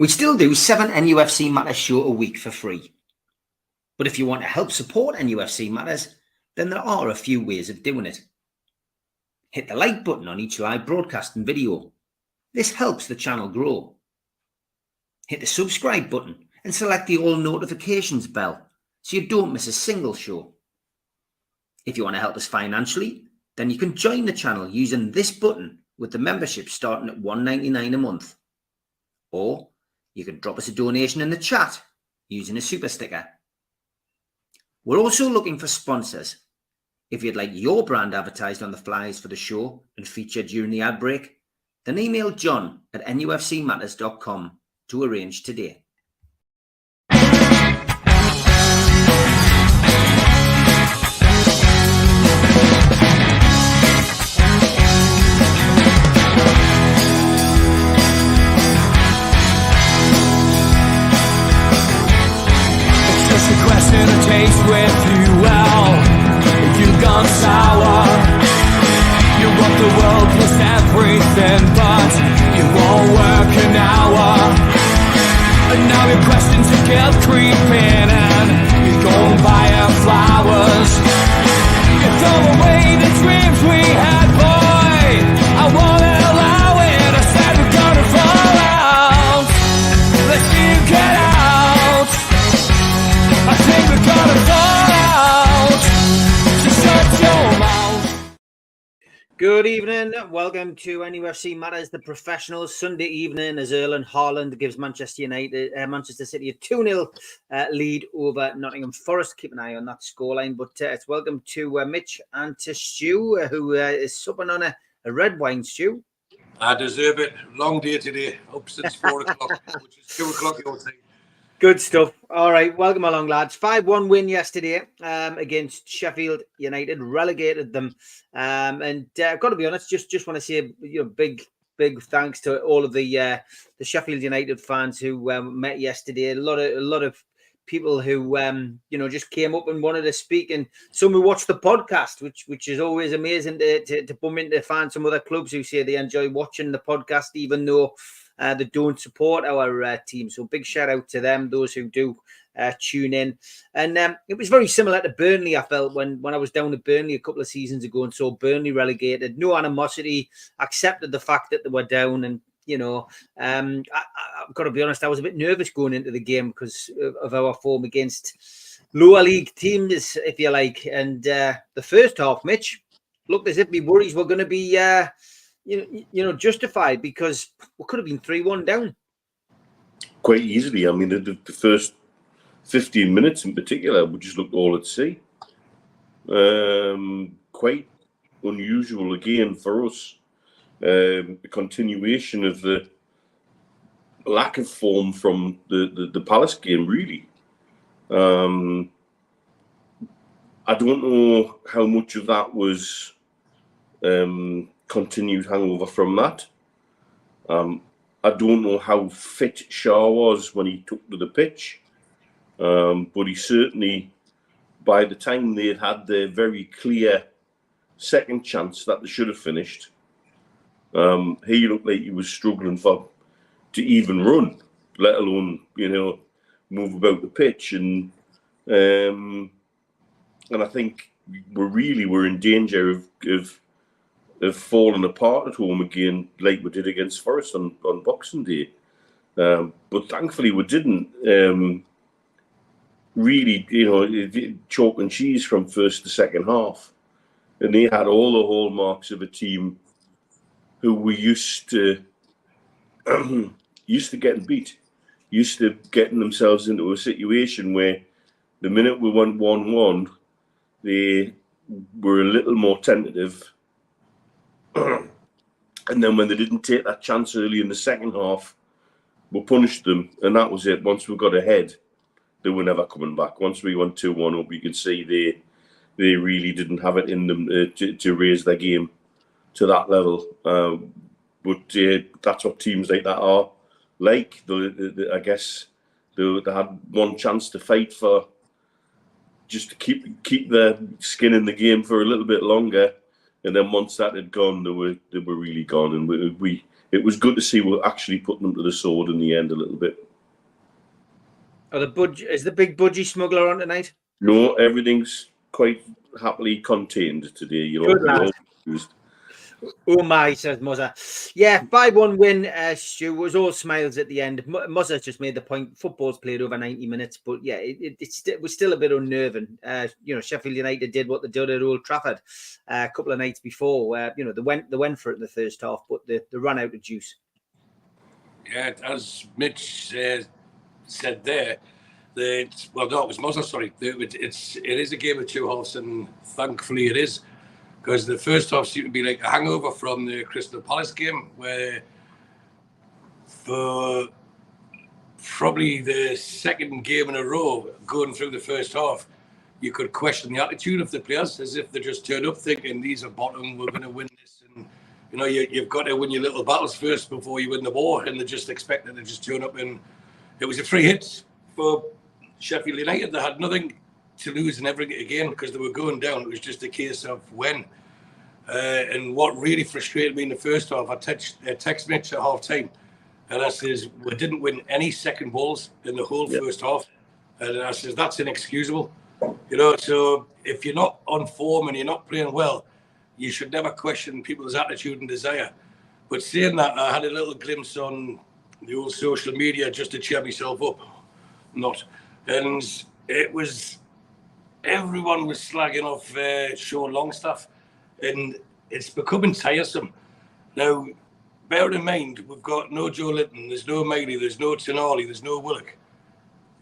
We still do 7 NUFC Matters show a week for free. But if you want to help support NUFC Matters, then there are a few ways of doing it. Hit the like button on each live broadcast and video. This helps the channel grow. Hit the subscribe button and select the all notifications bell so you don't miss a single show. If you want to help us financially, then you can join the channel using this button with the membership starting at $1.99 a month. Or you can drop us a donation in the chat using a super sticker. We're also looking for sponsors. If you'd like your brand advertised on the flyers for the show and featured during the ad break, then email John at nufcmatters.com to arrange today. Taste with you well, you've gone sour. You want the world plus everything, but it won't work an hour. And now your questions are guilt creeping, and you go and buy her flowers. You throw away the dreams we had, boy. I won't allow it. I said we're gonna fall out. Let's see you get out. I think we're gonna fall out. So shut your mouth. Good evening. Welcome to NUFC Matters, the professionals. Sunday evening as Erling Haaland gives Manchester City a 2-0 lead over Nottingham Forest. Keep an eye on that scoreline. But it's welcome to Mitch and to Stu, who is supping on a red wine, Stu. I deserve it. Long day today. Up since 4 o'clock, which is 2 o'clock your time. Good stuff. All right, welcome along, lads. 5-1 win yesterday against Sheffield United, relegated them. And I've got to be honest, just want to say big thanks to all of the Sheffield United fans who met yesterday. A lot of people who just came up and wanted to speak, and some who watched the podcast, which is always amazing to bump into fans from other clubs who say they enjoy watching the podcast, even though they don't support our team. So big shout out to them, those who do tune in. And it was very similar to Burnley, I felt, when I was down at Burnley a couple of seasons ago and saw Burnley relegated. No animosity, accepted the fact that they were down. And, I've got to be honest, I was a bit nervous going into the game because of our form against lower league teams, if you like. And the first half, Mitch, looked as if my worries were going to be justified, because we could have been 3-1 down quite easily. I mean, the first 15 minutes in particular, we just looked all at sea. Quite unusual again for us. The continuation of the lack of form from the Palace game, really. I don't know how much of that was continued hangover from that. I don't know how fit Shaw was when he took to the pitch, but he certainly, by the time they had their very clear second chance that they should have finished, he looked like he was struggling to even run, let alone move about the pitch, and I think we're in danger of falling apart at home again, like we did against Forest on Boxing Day. But thankfully we didn't. Really, chalk and cheese from first to second half. And they had all the hallmarks of a team who were used to getting beat, used to getting themselves into a situation where the minute we went 1-1, they were a little more tentative. And then when they didn't take that chance early in the second half, we punished them, and that was it. Once we got ahead, they were never coming back. Once we went 2-1 up, you could see they really didn't have it in them to raise their game to that level. But that's what teams like that are like. I guess they had one chance to fight for, just to keep their skin in the game for a little bit longer. And then once that had gone, they were really gone. And it was good to see we're actually putting them to the sword in the end a little bit. Is the big budgie smuggler on tonight? No, everything's quite happily contained today. You know, Good lad. Oh my, says Muzza. Yeah, 5-1 win, Stu. Was all smiles at the end. Muzza just made the point. Football's played over 90 minutes, but yeah, it was still a bit unnerving. Sheffield United did what they did at Old Trafford a couple of nights before, where they went for it in the first half, but they ran out of juice. Yeah, as Mitch said there, it was Muzza. Sorry, it is a game of two halves, and thankfully it is. Because the first half seemed to be like a hangover from the Crystal Palace game, where for probably the second game in a row going through the first half, you could question the attitude of the players, as if they just turned up thinking these are bottom, we're going to win this, and you've got to win your little battles first before you win the war, and they just expected to just turn up. And it was a free hit for Sheffield United. They had nothing to lose and everything to gain because they were going down. It was just a case of when. And what really frustrated me in the first half, I text Mitch at half time, and I says, we didn't win any second balls in the whole first half. And I says, that's inexcusable. So if you're not on form and you're not playing well, you should never question people's attitude and desire. But saying that, I had a little glimpse on the old social media just to cheer myself up. And it was, everyone was slagging off Sean Longstaff, and it's becoming tiresome. Now, bear in mind, we've got no Joe Linton, there's no Miley, there's no Tonali, there's no Willock.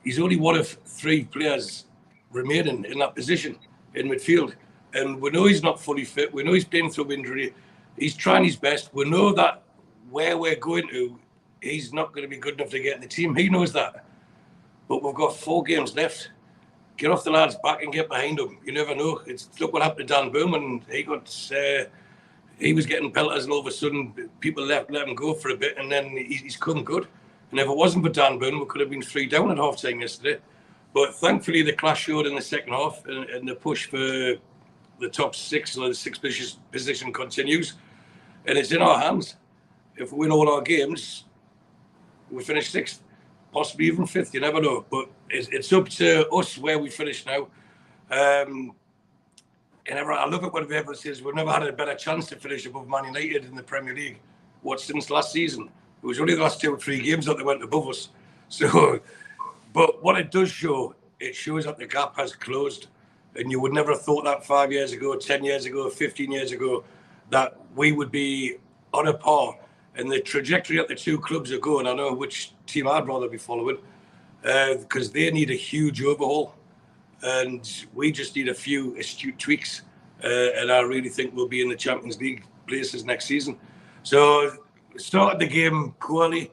He's only one of three players remaining in that position in midfield. And we know he's not fully fit. We know he's playing through injury. He's trying his best. We know that where we're going to, he's not going to be good enough to get in the team. He knows that. But we've got 4 games left. Get off the lad's back and get behind him. You never know. Look what happened to Dan Bowman. He was getting pelters, and all of a sudden people let him go for a bit, and then he's come good. And if it wasn't for Dan Bowman, we could have been 3 down at half time yesterday. But thankfully the class showed in the second half, and the push for the top 6 or the 6th position continues, and it's in our hands. If we win all our games, we finish 6th, possibly even 5th. You never know. But it's up to us where we finish now. And I look at what everyone says. We've never had a better chance to finish above Man United in the Premier League. Since last season? It was only the last 2 or 3 games that they went above us. So, but what it does show, it shows that the gap has closed. And you would never have thought that 5 years ago, 10 years ago, 15 years ago, that we would be on a par. And the trajectory that the 2 clubs are going, I know which team I'd rather be following, because they need a huge overhaul. And we just need a few astute tweaks. And I really think we'll be in the Champions League places next season. So, started the game poorly.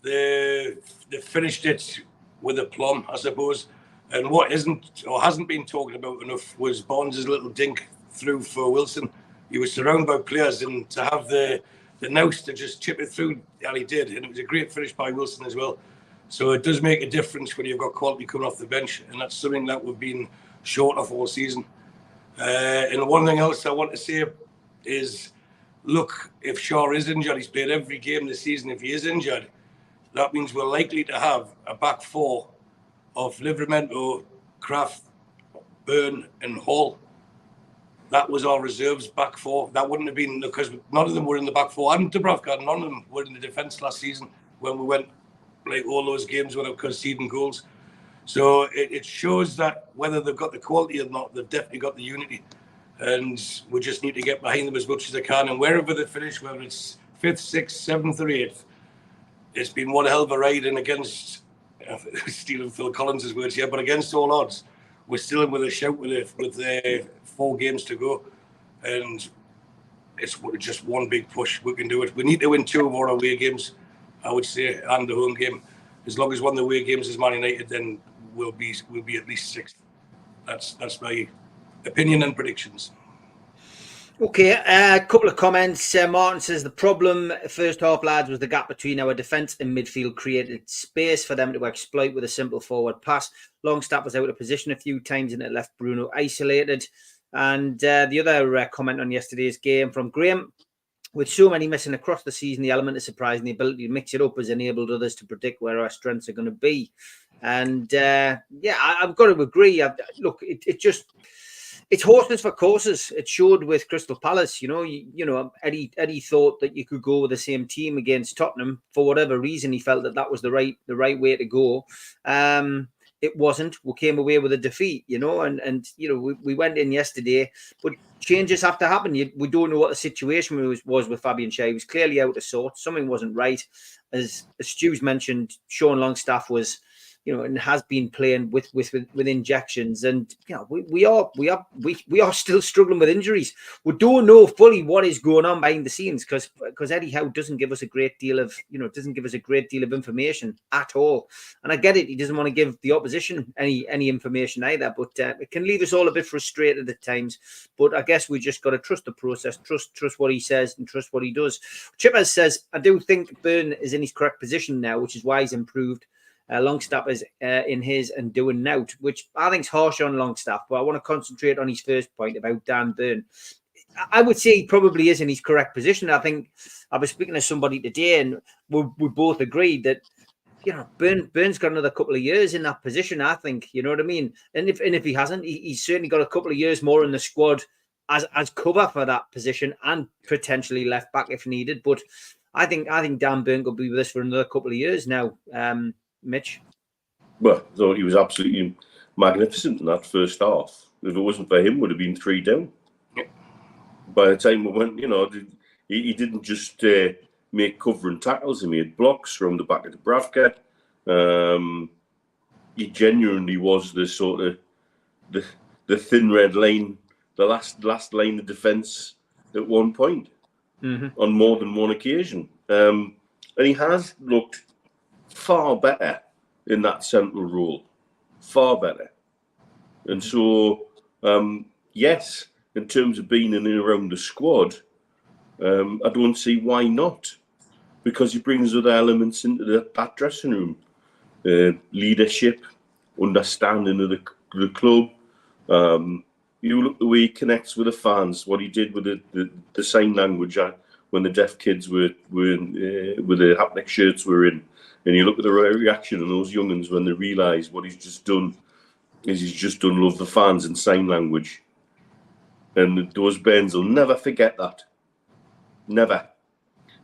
They finished it with aplomb, I suppose. And what hasn't been talked about enough was Barnes' little dink through for Wilson. He was surrounded by players, and to have the nous to just chip it through, and he did. And it was a great finish by Wilson as well. So it does make a difference when you've got quality coming off the bench, and that's something that we've been short of all season. And one thing else I want to say is, look, if Shaw is injured, he's played every game this season. If he is injured, that means we're likely to have a back 4 of Livramento, Kraft, Byrne and Hall. That was our reserves back 4. That wouldn't have been, because none of them were in the back 4. And Dubravka, none of them were in the defence last season when we went like all those games without conceding goals. So it shows that whether they've got the quality or not, they've definitely got the unity. And we just need to get behind them as much as they can. And wherever they finish, whether it's 5th, 6th, 7th or 8th, it's been one hell of a ride. And against, stealing Phil Collins' words here, but against all odds, we're still in with a shout with 4 games to go. And it's just one big push. We can do it. We need to win 2 of our away games, I would say, and the home game. As long as one of the away games is Man United, then we'll be at least 6th. That's my opinion and predictions. Okay, a couple of comments. Martin says the problem first half, lads, was the gap between our defence and midfield created space for them to exploit with a simple forward pass. Longstaff was out of position a few times and it left Bruno isolated. And the other comment on yesterday's game from Graham, with so many missing across the season, the element of surprise and the ability to mix it up has enabled others to predict where our strengths are going to be. And I've got to agree. Look, it's horses for courses. It showed with Crystal Palace. Eddie thought that you could go with the same team against Tottenham for whatever reason. He felt that was the right way to go. It wasn't. We came away with a defeat, and we went in yesterday, but changes have to happen. We don't know what the situation was with Fabian Schär. He was clearly out of sorts. Something wasn't right. As Stu's mentioned, Sean Longstaff was, and has been playing with injections, and we are still struggling with injuries. We don't know fully what is going on behind the scenes because Eddie Howe doesn't give us a great deal of information at all. And I get it; he doesn't want to give the opposition any information either. But it can leave us all a bit frustrated at times. But I guess we just got to trust the process, trust what he says, and trust what he does. Chippers says, I do think Byrne is in his correct position now, which is why he's improved. Longstaff is in his and doing now, which I think is harsh on Longstaff, but I want to concentrate on his first point about Dan Byrne. I would say he probably is in his correct position. I think I was speaking to somebody today and we both agreed that Byrne's got another couple of years in that position, I think, you know what I mean? And if he hasn't, he's certainly got a couple of years more in the squad as cover for that position and potentially left back if needed. But I think Dan Byrne could be with us for another couple of years now. Mitch? Well, I thought he was absolutely magnificent in that first half. If it wasn't for him, would have been 3 down. Yep. By the time we went, he didn't just make covering tackles. He made blocks from the back of the Bravka. He genuinely was the sort of the thin red line, the last line of defence at one point on more than one occasion. And he has looked far better in that central role, far better. And so, yes, in terms of being in and around the squad, I don't see why not, because he brings other elements into that dressing room, leadership, understanding of the club. You look the way he connects with the fans, what he did with the sign language when the deaf kids were in, with the haptic shirts were in. And you look at the reaction of those young'uns when they realise what he's just done is he's just done love the fans in sign language. And those Bairns will never forget that. Never.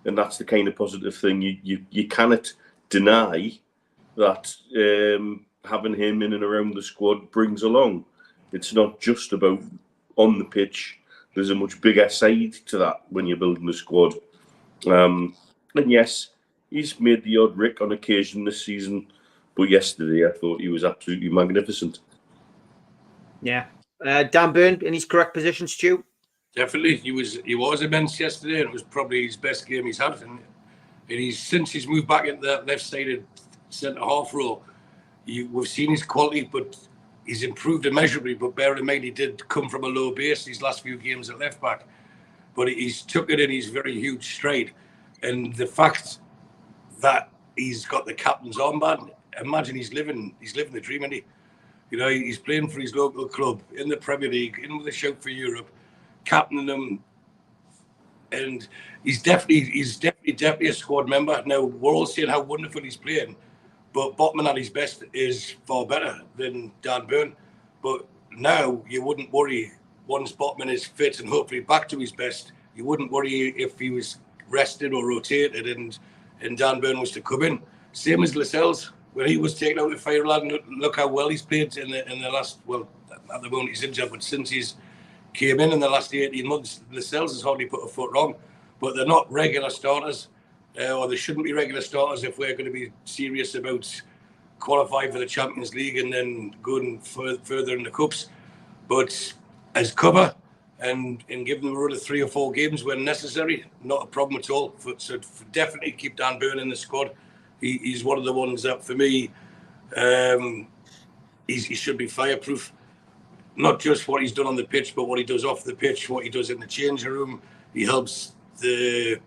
And that's the kind of positive thing you cannot deny that having him in and around the squad brings along. It's not just about on the pitch. There's a much bigger side to that when you're building the squad. And yes, he's made the odd rick on occasion this season, but yesterday I thought he was absolutely magnificent. Yeah. Dan Byrne in his correct position, Stu? Definitely. He was immense yesterday, and it was probably his best game he's had. And since he's moved back into that left-sided centre-half role, we've seen his quality, but he's improved immeasurably. But bear in mind, he did come from a low base these last few games at left-back. But he's took it in his very huge stride. And the fact that he's got the captain's armband, imagine he's living the dream, isn't he? He's playing for his local club in the Premier League, in with a shout for Europe, captaining them, and he's definitely a squad member. Now we're all saying how wonderful he's playing, but Botman at his best is far better than Dan Byrne. But now you wouldn't worry once Botman is fit and hopefully back to his best. You wouldn't worry if he was rested or rotated and Dan Byrne was to come in. Same as Lascelles, when he was taken out of Fireland. Look how well he's played in the last, well, at the moment he's injured, but since he's came in the last 18 months, Lascelles has hardly put a foot wrong. But they're not regular starters, or they shouldn't be regular starters if we're going to be serious about qualifying for the Champions League and then going further in the Cups. But as cover and give them a run of 3 or 4 games when necessary, not a problem at all. So definitely keep Dan Byrne in the squad. He's one of the ones that, for me, he should be fireproof. Not just what he's done on the pitch, but what he does off the pitch, what he does in the changing room. He helps the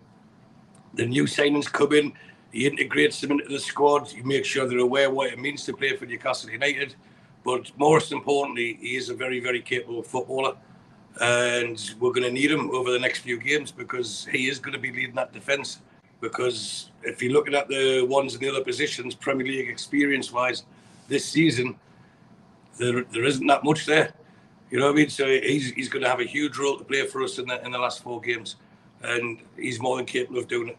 new signings come in. He integrates them into the squad. He makes sure they're aware what it means to play for Newcastle United. But most importantly, he is a very, very capable footballer. and we're going to need him over the next few games because he is going to be leading that defence. Because if you're looking at the ones in the other positions, Premier League experience-wise, this season, there isn't that much there. You know what I mean? So he's going to have a huge role to play for us in the last 4 games, and he's more than capable of doing it.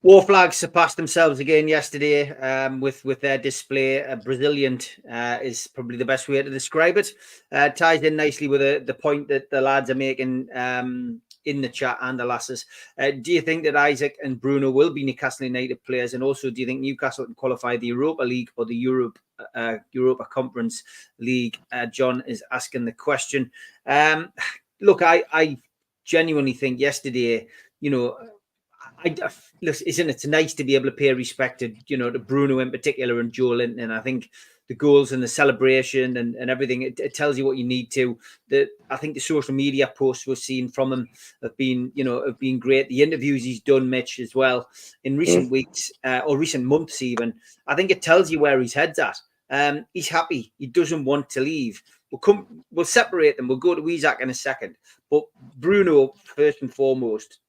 War Flags surpassed themselves again yesterday with their display. Braziliant is probably the best way to describe it. Ties in nicely with the point that the lads are making in the chat and the lasses. Do you think that Isak and Bruno will be Newcastle United players? And also, do you think Newcastle can qualify the Europa League or the Europa Conference League? John is asking the question. Look, I genuinely think yesterday, listen, it's nice to be able to pay respect to Bruno in particular and Joe Linton. And I think the goals and the celebration and everything, it tells you what you need to. I think the social media posts we've seen from him have been great. The interviews he's done, Mitch, as well, in recent weeks or recent months even. I think it tells you where his head's at. He's happy. He doesn't want to leave. We'll separate them. We'll go to Isak in a second. But Bruno, first and foremost,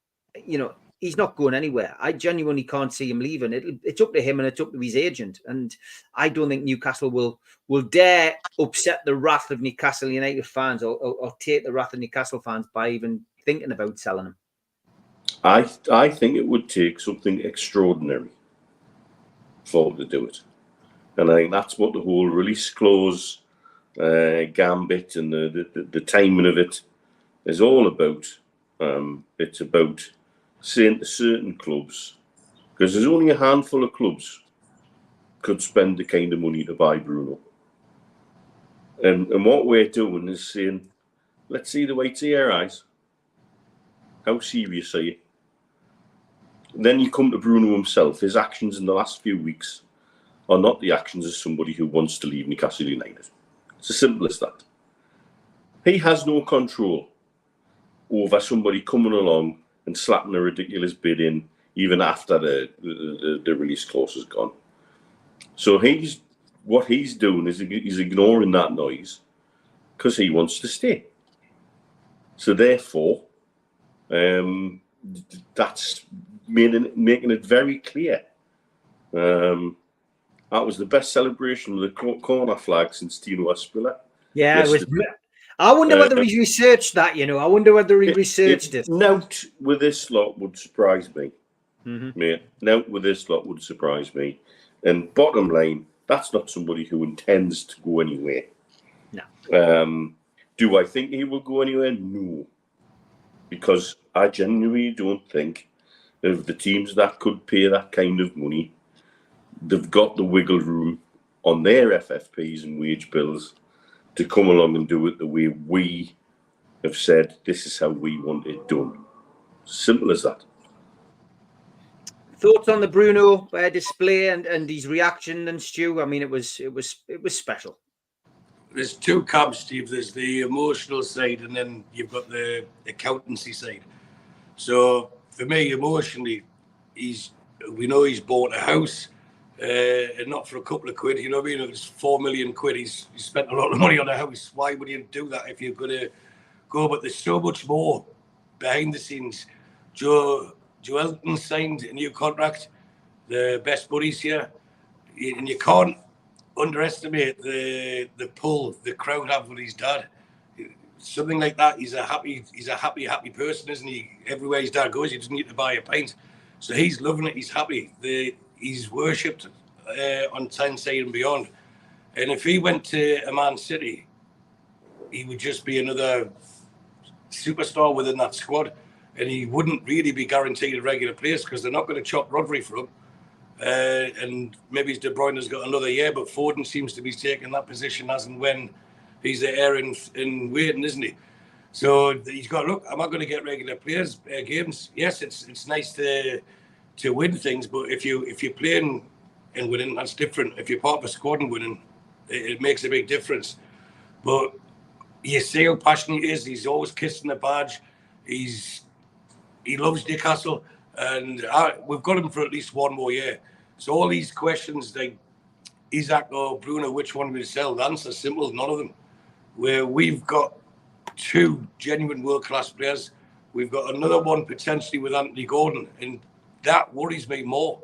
he's not going anywhere. I genuinely can't see him leaving. It's up to him and it's up to his agent. And I don't think Newcastle will dare upset the wrath of Newcastle United fans or take the wrath of Newcastle fans by even thinking about selling him. I think it would take something extraordinary for them to do it. And I think that's what the whole release clause gambit and the timing of it is all about. It's about saying to certain clubs, because there's only a handful of clubs could spend the kind of money to buy Bruno. And what we're doing is saying, let's see the whites of your eyes. How serious are you? And then you come to Bruno himself. His actions in the last few weeks are not the actions of somebody who wants to leave Newcastle United. It's as simple as that. He has no control over somebody coming along and slapping a ridiculous bid in even after the release clause is gone. So what he's doing is he's ignoring that noise because he wants to stay. So therefore, that's making it very clear. That was the best celebration with the corner flag since Tino Aspilla. Yeah, it was. I wonder whether he researched that, I wonder whether he researched it. Nout with this lot would surprise me. Mate, nout with this lot would surprise me. And bottom line, that's not somebody who intends to go anywhere. No. Do I think he will go anywhere? No. Because I genuinely don't think of the teams that could pay that kind of money, they've got the wiggle room on their FFPs and wage bills to come along and do it the way we have said, this is how we want it done. Simple as that. Thoughts on the Bruno display and his reaction and Stu? I mean, it was special. There's 2 camps, Steve. There's the emotional side and then you've got the accountancy side. So for me, emotionally, we know he's bought a house. And not for a couple of quid, you know what I mean? It was 4 million quid. He's spent a lot of money on a house. Why would you do that if you're going to go? But there's so much more behind the scenes. Joe Elton signed a new contract. The best buddies here, and you can't underestimate the pull the crowd have with his dad. Something like that. He's a happy person, isn't he? Everywhere his dad goes, he doesn't need to buy a pint. So he's loving it. He's happy. He's worshipped on Tyneside and beyond. And if he went to a Man City, he would just be another superstar within that squad. And he wouldn't really be guaranteed a regular place because they're not going to chop Rodri for him. And maybe De Bruyne's got another year, but Foden seems to be taking that position as and when he's the heir in waiting, isn't he? So he's got, look, am I going to get regular players games? Yes, it's nice to win things, but if you're playing and winning, that's different. If you're part of a squad and winning, it makes a big difference. But you see how passionate he is. He's always kissing the badge. He loves Newcastle, and we've got him for at least 1 more year. So all these questions like Isak or Bruno, which one will we sell? The answer's simple, none of them. Where we've got 2 genuine world-class players. We've got another one potentially with Anthony Gordon, and that worries me more.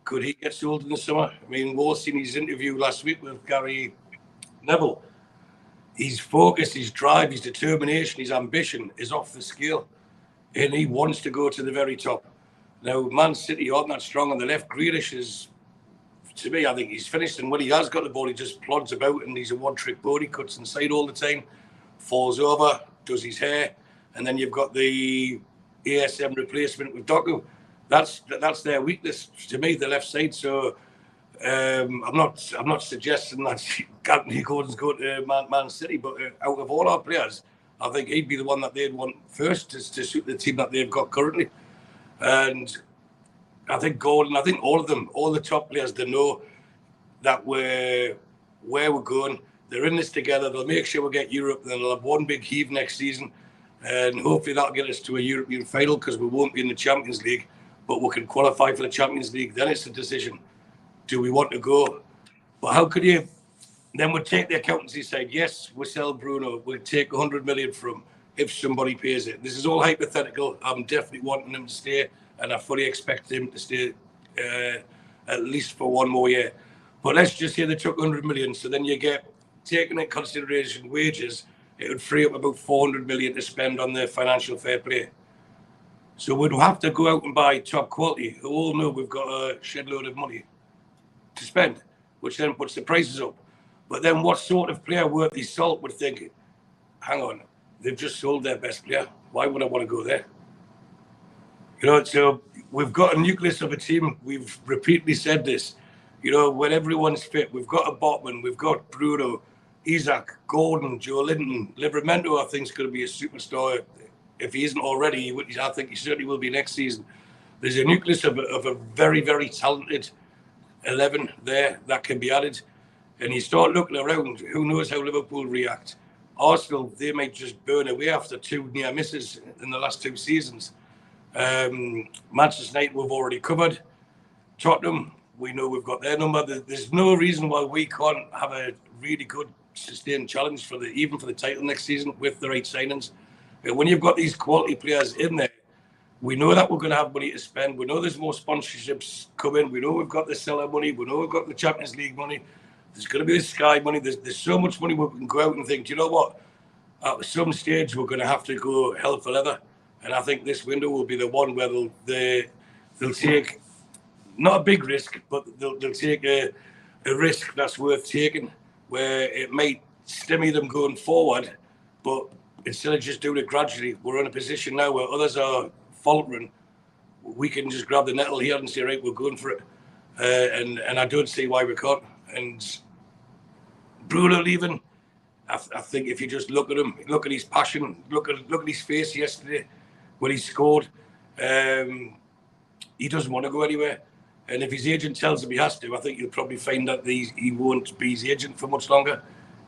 Could he get sold in the summer? I mean, we've all seen his interview last week with Gary Neville. His focus, his drive, his determination, his ambition is off the scale, and he wants to go to the very top. Now, Man City aren't that strong on the left. Grealish is, to me, I think he's finished, and when he has got the ball, he just plods about, and he's a one-trick ball. He cuts inside all the time, falls over, does his hair, and then you've got the ASM replacement with Doku. That's their weakness, to me, the left side. So I'm not suggesting that Anthony Gordon's going to Man City, but out of all our players, I think he'd be the one that they'd want first to suit the team that they've got currently. And I think Gordon, I think all of them, all the top players, they know that where we're going. They're in this together. They'll make sure we get Europe. Then they'll have one big heave next season, and hopefully that'll get us to a European final, because we won't be in the Champions League, but we can qualify for the Champions League. Then it's a decision: do we want to go? But how could you? Then we'll take the accountancy side. Yes, we sell Bruno. We'll take 100 million from if somebody pays it. This is all hypothetical. I'm definitely wanting him to stay, and I fully expect him to stay at least for one more year. But let's just say they took 100 million. So then you get, taking into consideration wages, it would free up about 400 million to spend on the financial fair play. So we'd have to go out and buy top quality, who all know we've got a shed load of money to spend, which then puts the prices up. But then what sort of player worth his salt would think, hang on, they've just sold their best player. Why would I want to go there? You know, so we've got a nucleus of a team. We've repeatedly said this. You know, when everyone's fit, we've got a Botman, we've got Bruno, Isak, Gordon, Joe Linton. Livramento, I think, is going to be a superstar. If he isn't already, I think he certainly will be next season. There's a nucleus of a very, very talented 11 there that can be added. And you start looking around, who knows how Liverpool react. Arsenal, they might just burn away after 2 near misses in the last 2 seasons. Manchester United, we've already covered. Tottenham, we know we've got their number. There's no reason why we can't have a really good sustained challenge even for the title next season with the right signings. And when you've got these quality players in there, we know that we're going to have money to spend. We know there's more sponsorships coming. We know we've got the seller money. We know we've got the Champions League money. There's going to be the Sky money. There's so much money we can go out and think, do you know what? At some stage, we're going to have to go hell for leather. And I think this window will be the one where they'll take, not a big risk, but they'll take a risk that's worth taking, where it might stimulate them going forward, but instead of just doing it gradually, we're in a position now where others are faltering. We can just grab the nettle here and say, right, we're going for it. And I don't see why we can't. And Bruno leaving, I think if you just look at him, look at his passion, look at his face yesterday when he scored, he doesn't want to go anywhere. And if his agent tells him he has to, I think you'll probably find that he won't be his agent for much longer.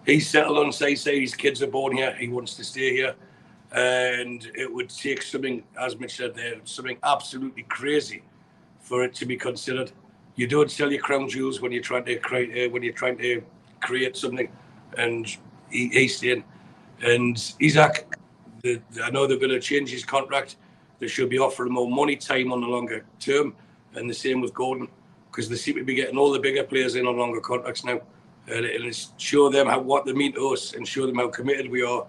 He's settled on say his kids are born here. He wants to stay here. And it would take something, as Mitch said there, something absolutely crazy for it to be considered. You don't sell your crown jewels when you're trying to create something. And he's staying. And Isak, I know they're going to change his contract. They should be offering more money, time on the longer term. And the same with Gordon, because they seem to be getting all the bigger players in on longer contracts now. And it's show them what they mean to us and show them how committed we are.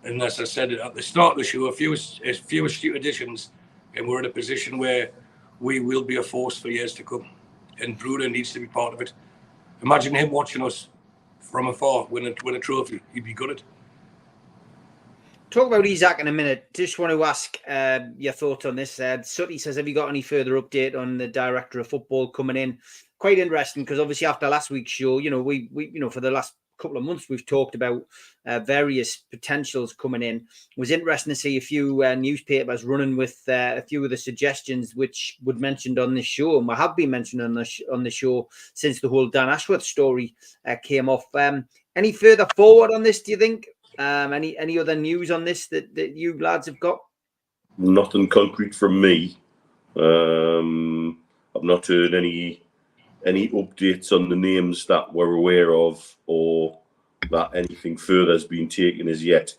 And as I said at the start of the show, a few astute additions, and we're in a position where we will be a force for years to come. And Bruno needs to be part of it. Imagine him watching us from afar win a trophy. He'd be gutted. Talk about Isak in a minute. Just want to ask your thoughts on this. Sutty says, have you got any further update on the director of football coming in? Quite interesting, because obviously after last week's show, we for the last couple of months we've talked about various potentials coming in. It was interesting to see a few newspapers running with a few of the suggestions which were mentioned on this show, and have been mentioned on the show since the whole Dan Ashworth story came off. Any further forward on this, do you think? Any other news on this that you lads have got? Nothing concrete from me. I've not heard any updates on the names that we're aware of, or that anything further has been taken as yet.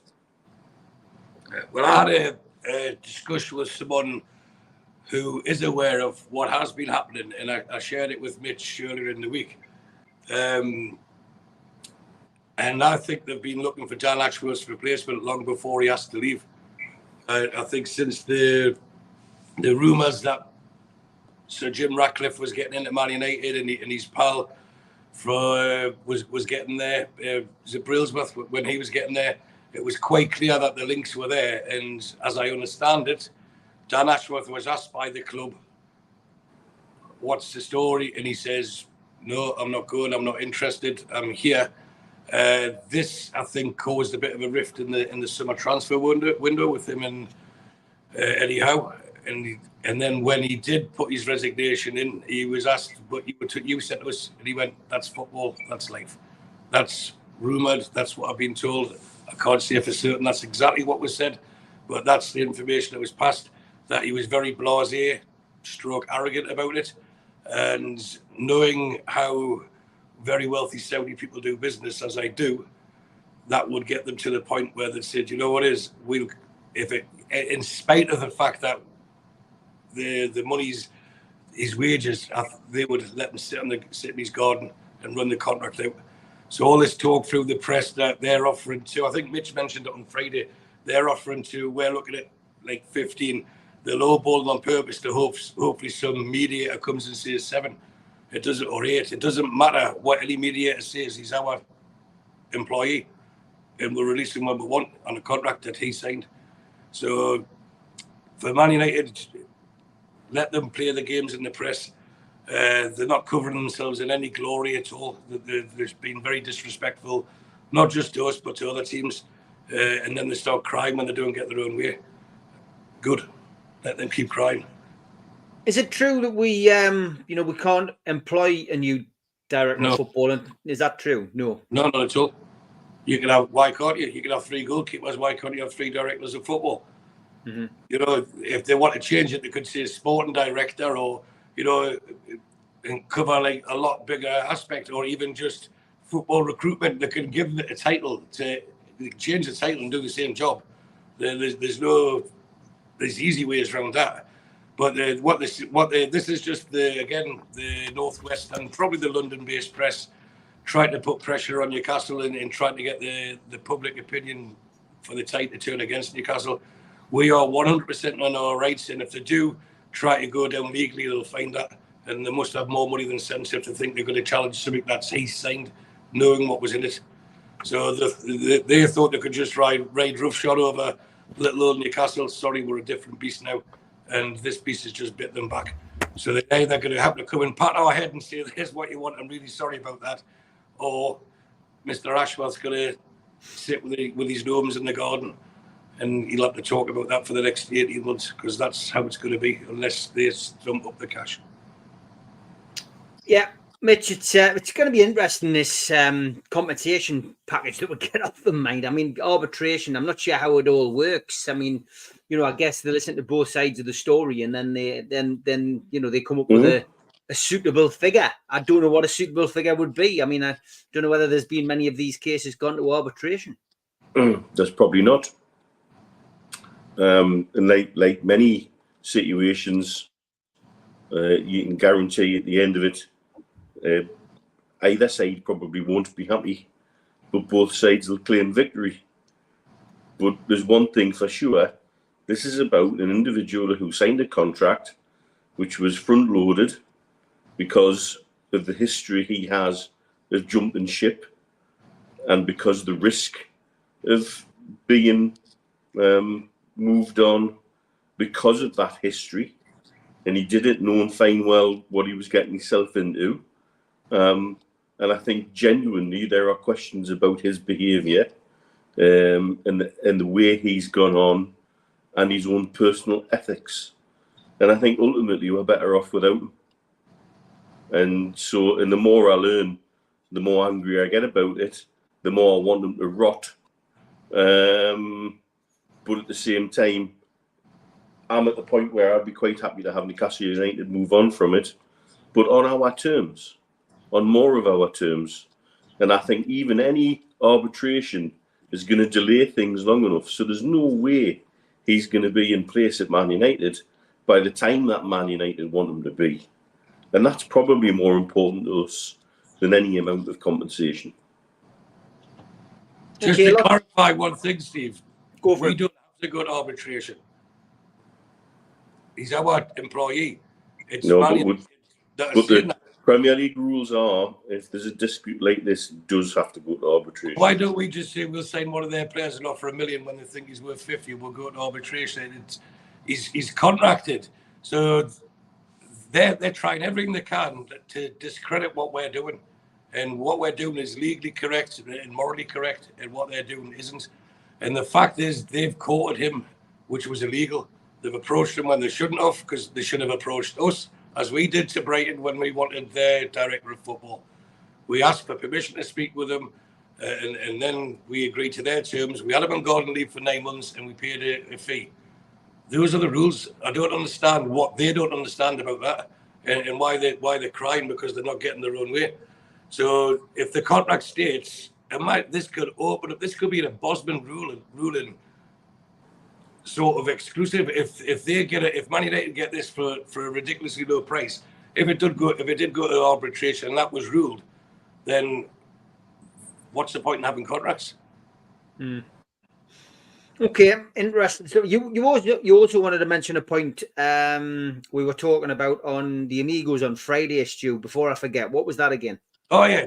Well, I had a discussion with someone who is aware of what has been happening, and I shared it with Mitch earlier in the week. And I think they've been looking for Dan Ashworth's replacement long before he has to leave. I think since the rumours that Sir Jim Ratcliffe was getting into Man United and his pal was getting there, was it Brailsworth, when he was getting there, it was quite clear that the links were there. And as I understand it, Dan Ashworth was asked by the club, what's the story? And he says, no, I'm not going, I'm not interested, I'm here. This, I think, caused a bit of a rift in the summer transfer window with him and Eddie Howe. And then when he did put his resignation in, he was asked, but you said to us, and he went, that's football, that's life. That's rumoured, that's what I've been told. I can't say for certain that's exactly what was said, but that's the information that was passed, that he was very blasé, stroke arrogant about it. And knowing how very wealthy Saudi people do business, as I do, that would get them to the point where they said, you know what is, in spite of the fact that the money's his wages, they would let him sit in his garden and run the contract out. So all this talk through the press that they're offering to, I think Mitch mentioned it on Friday, they're offering to, we're looking at like 15. They're lowballing on purpose to hopefully some mediator comes and says 7. It doesn't, or 8. It doesn't matter what any mediator says. He's our employee, and we'll release him when we want on a contract that he signed. So for Man United, let them play the games in the press. They're not covering themselves in any glory at all. They've been very disrespectful, not just to us, but to other teams. And then they start crying when they don't get their own way. Good. Let them keep crying. Is it true that we can't employ a new director of football? And is that true? No. No, not at all. You can have, why can't you? You can have 3 goalkeepers. Why can't you have 3 directors of football? Mm-hmm. You know, if they want to change it, they could say sporting director, or, you know, and cover like a lot bigger aspect, or even just football recruitment. They can give it a title to change the title and do the same job. There's easy ways around that. But this is just the Northwest and probably the London-based press trying to put pressure on Newcastle and trying to get the public opinion for the tide to turn against Newcastle. We are 100% on our rights, and if they do try to go down legally, they'll find that, and they must have more money than sense if they think they're going to challenge something that's he signed, knowing what was in it. So they thought they could just ride roughshod over little old Newcastle. Sorry, we're a different beast now, and this beast has just bit them back. So they're either going to have to come and pat our head and say, here's what you want, I'm really sorry about that, or Mr. Ashworth's going to sit with his gnomes in the garden, and he'll have to talk about that for the next 18 months, because that's how it's going to be, unless they stump up the cash. Yeah, Mitch, it's going to be interesting, this compensation package that we get off them, mate. I mean, arbitration, I'm not sure how it all works. I mean, you know, I guess they listen to both sides of the story, and then they come up with a suitable figure. I don't know what a suitable figure would be. I mean, I don't know whether there's been many of these cases gone to arbitration. There's probably not. And like many situations, you can guarantee at the end of it, either side probably won't be happy, but both sides will claim victory. But there's one thing for sure: this is about an individual who signed a contract which was front-loaded because of the history he has of jumping ship, and because the risk of being moved on because of that history, and he didn't know fine well what he was getting himself into. And I think genuinely there are questions about his behaviour and the way he's gone on, and his own personal ethics. And I think ultimately we're better off without him. And the more I learn, the more angry I get about it, the more I want him to rot. But at the same time, I'm at the point where I'd be quite happy to have Newcastle United move on from it, but on our terms, on more of our terms. And I think even any arbitration is going to delay things long enough. So there's no way he's going to be in place at Man United by the time that Man United want him to be. And that's probably more important to us than any amount of compensation. Just to clarify one thing, Steve. We don't have to go to arbitration. He's our employee. It's but the Premier League rules are, if there's a dispute like this, it does have to go to arbitration. Why don't we just say we'll sign one of their players and offer $1 million when they think he's worth 50? We'll go to arbitration. He's contracted, so they're trying everything they can to discredit what we're doing, and what we're doing is legally correct and morally correct, and what they're doing isn't. And the fact is, they've courted him, which was illegal. They've approached him when they shouldn't have, because they should have approached us, as we did to Brighton when we wanted their director of football. We asked for permission to speak with them, and then we agreed to their terms. We had him on garden leave for 9 months, and we paid a fee. Those are the rules. I don't understand what they don't understand about that, and why they're crying because they're not getting their own way. So if the contract states, this could open up. This could be a Bosman ruling sort of exclusive. If Man United get this for a ridiculously low price, if it did go to arbitration and that was ruled, then what's the point in having contracts? Okay, interesting. So you also wanted to mention a point we were talking about on the Amigos on Friday, Stu. Before I forget, what was that again? Oh yeah,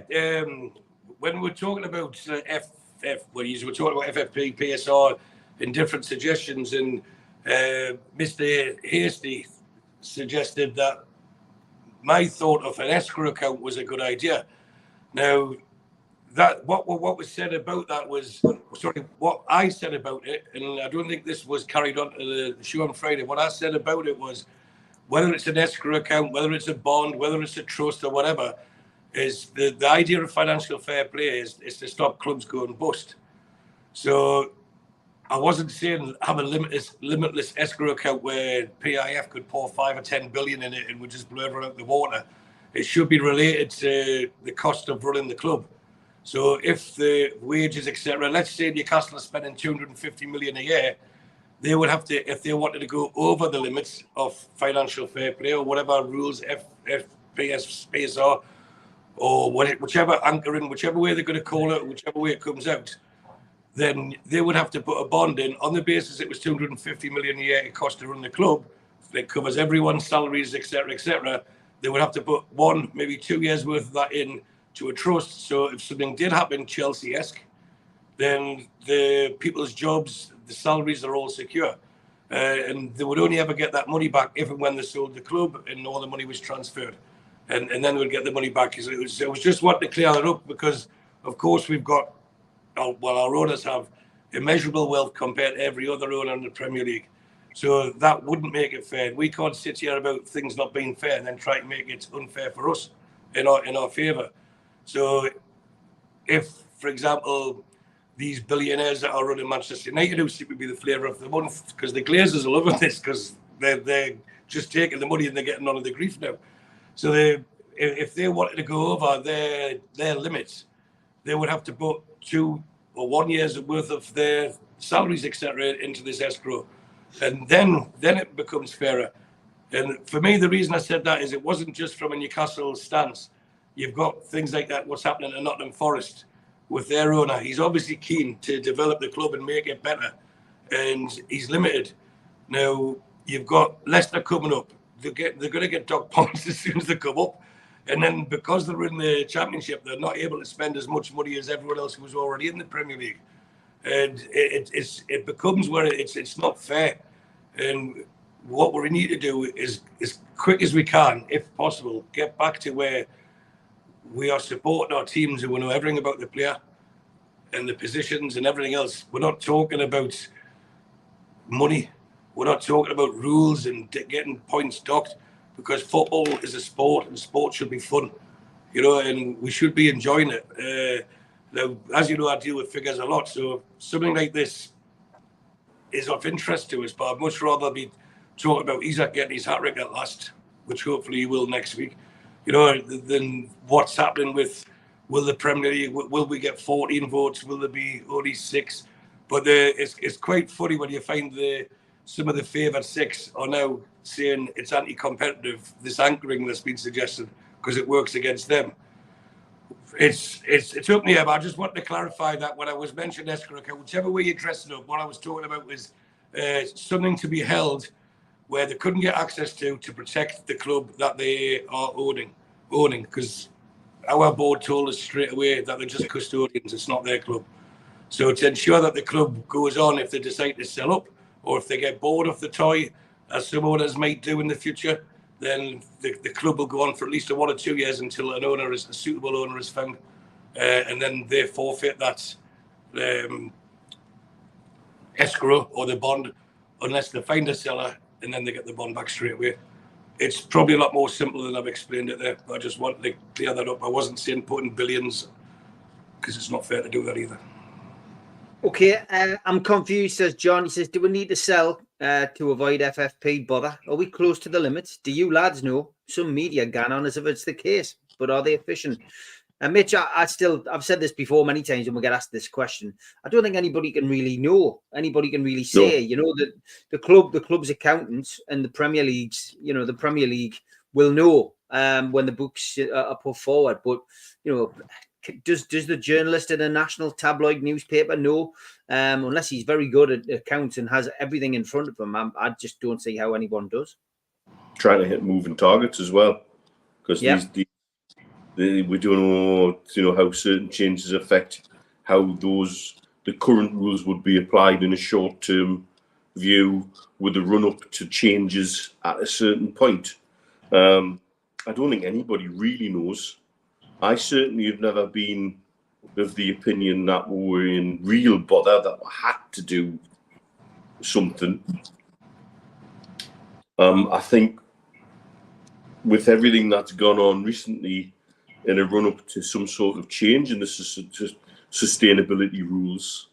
when we were talking about we were talking about FFP, PSR, and different suggestions, and Mr. Hasty suggested that my thought of an escrow account was a good idea. Now, that what was said about that was, sorry, what I said about it, and I don't think this was carried on to the show on Friday. What I said about it was, whether it's an escrow account, whether it's a bond, whether it's a trust or whatever, is the idea of financial fair play is to stop clubs going bust. So I wasn't saying have a limitless escrow account where PIF could pour 5 or 10 billion in it and would just blow everyone out the water. It should be related to the cost of running the club. So if the wages, etc., let's say Newcastle are spending 250 million a year, they would have to, if they wanted to go over the limits of financial fair play or whatever rules FPS are, or whichever anchoring, whichever way they're going to call it, whichever way it comes out, then they would have to put a bond in on the basis it was 250 million a year it cost to run the club. It covers everyone's salaries, etc., etc. They would have to put 1, maybe 2 years worth of that in to a trust. So if something did happen Chelsea-esque, then the people's jobs, the salaries are all secure. And they would only ever get that money back if and when they sold the club and all the money was transferred. And then they would get the money back. It was just wanting to clear that up because, of course, we've got, our owners have immeasurable wealth compared to every other owner in the Premier League. So that wouldn't make it fair. We can't sit here about things not being fair and then try to make it unfair for us in our favour. So if, for example, these billionaires that are running Manchester United, who seem to be the flavour of the month, because the Glazers are loving this because they're just taking the money and they're getting none of the grief now. So if they wanted to go over their limits, they would have to put 2 or 1 year's worth of their salaries, etc., into this escrow. And then it becomes fairer. And for me, the reason I said that is it wasn't just from a Newcastle stance. You've got things like that, what's happening at Nottingham Forest with their owner. He's obviously keen to develop the club and make it better. And he's limited. Now, you've got Leicester coming up. They're going to get dog points as soon as they come up. And then because they're in the Championship, they're not able to spend as much money as everyone else who's already in the Premier League. And it becomes where it's not fair. And what we need to do is, as quick as we can, if possible, get back to where we are supporting our teams and we know everything about the player and the positions and everything else. We're not talking about money. We're not talking about rules and getting points docked, because football is a sport and sport should be fun, and we should be enjoying it. Now, as you know, I deal with figures a lot, so something like this is of interest to us, but I'd much rather be talking about Isak getting his hat-trick at last, which hopefully he will next week, than what's happening with will the Premier League, will we get 14 votes? Will there be only 6? But it's quite funny when you find some of the favoured 6 are now saying it's anti-competitive, this anchoring that's been suggested, because it works against them. It's up in the air, but I just want to clarify that when I was mentioning escrow account, whichever way you dress it up, what I was talking about was something to be held where they couldn't get access to protect the club that they are owning, because our board told us straight away that they're just custodians, it's not their club. So to ensure that the club goes on if they decide to sell up, or if they get bored of the toy, as some owners might do in the future, then the club will go on for at least 1 or 2 years until a suitable owner is found, and then they forfeit that escrow or the bond unless they find a seller, and then they get the bond back straight away. It's probably a lot more simple than I've explained it there, but I just wanted to clear that up. I wasn't saying putting billions, because it's not fair to do that either. Okay, I'm confused, says John. He says, do we need to sell to avoid FFP bother? Are we close to the limits? Do you lads know? Some media gan on as if it's the case, but are they efficient? And Mitch, I've said this before many times when we get asked this question. I don't think anybody can really know. Anybody can really say, you know, that the club's accountants and the Premier League's, you know, the Premier League will know when the books are put forward. But, you know, does the journalist in a national tabloid newspaper know? Unless he's very good at accounts and has everything in front of him, I just don't see how anyone does. Trying to hit moving targets as well, because we don't know, you know, how certain changes affect how the current rules would be applied in a short-term view with the run-up to changes at a certain point. I don't think anybody really knows. I certainly have never been of the opinion that we were in real bother, that we had to do something. I think with everything that's gone on recently in a run-up to some sort of change in the sustainability rules,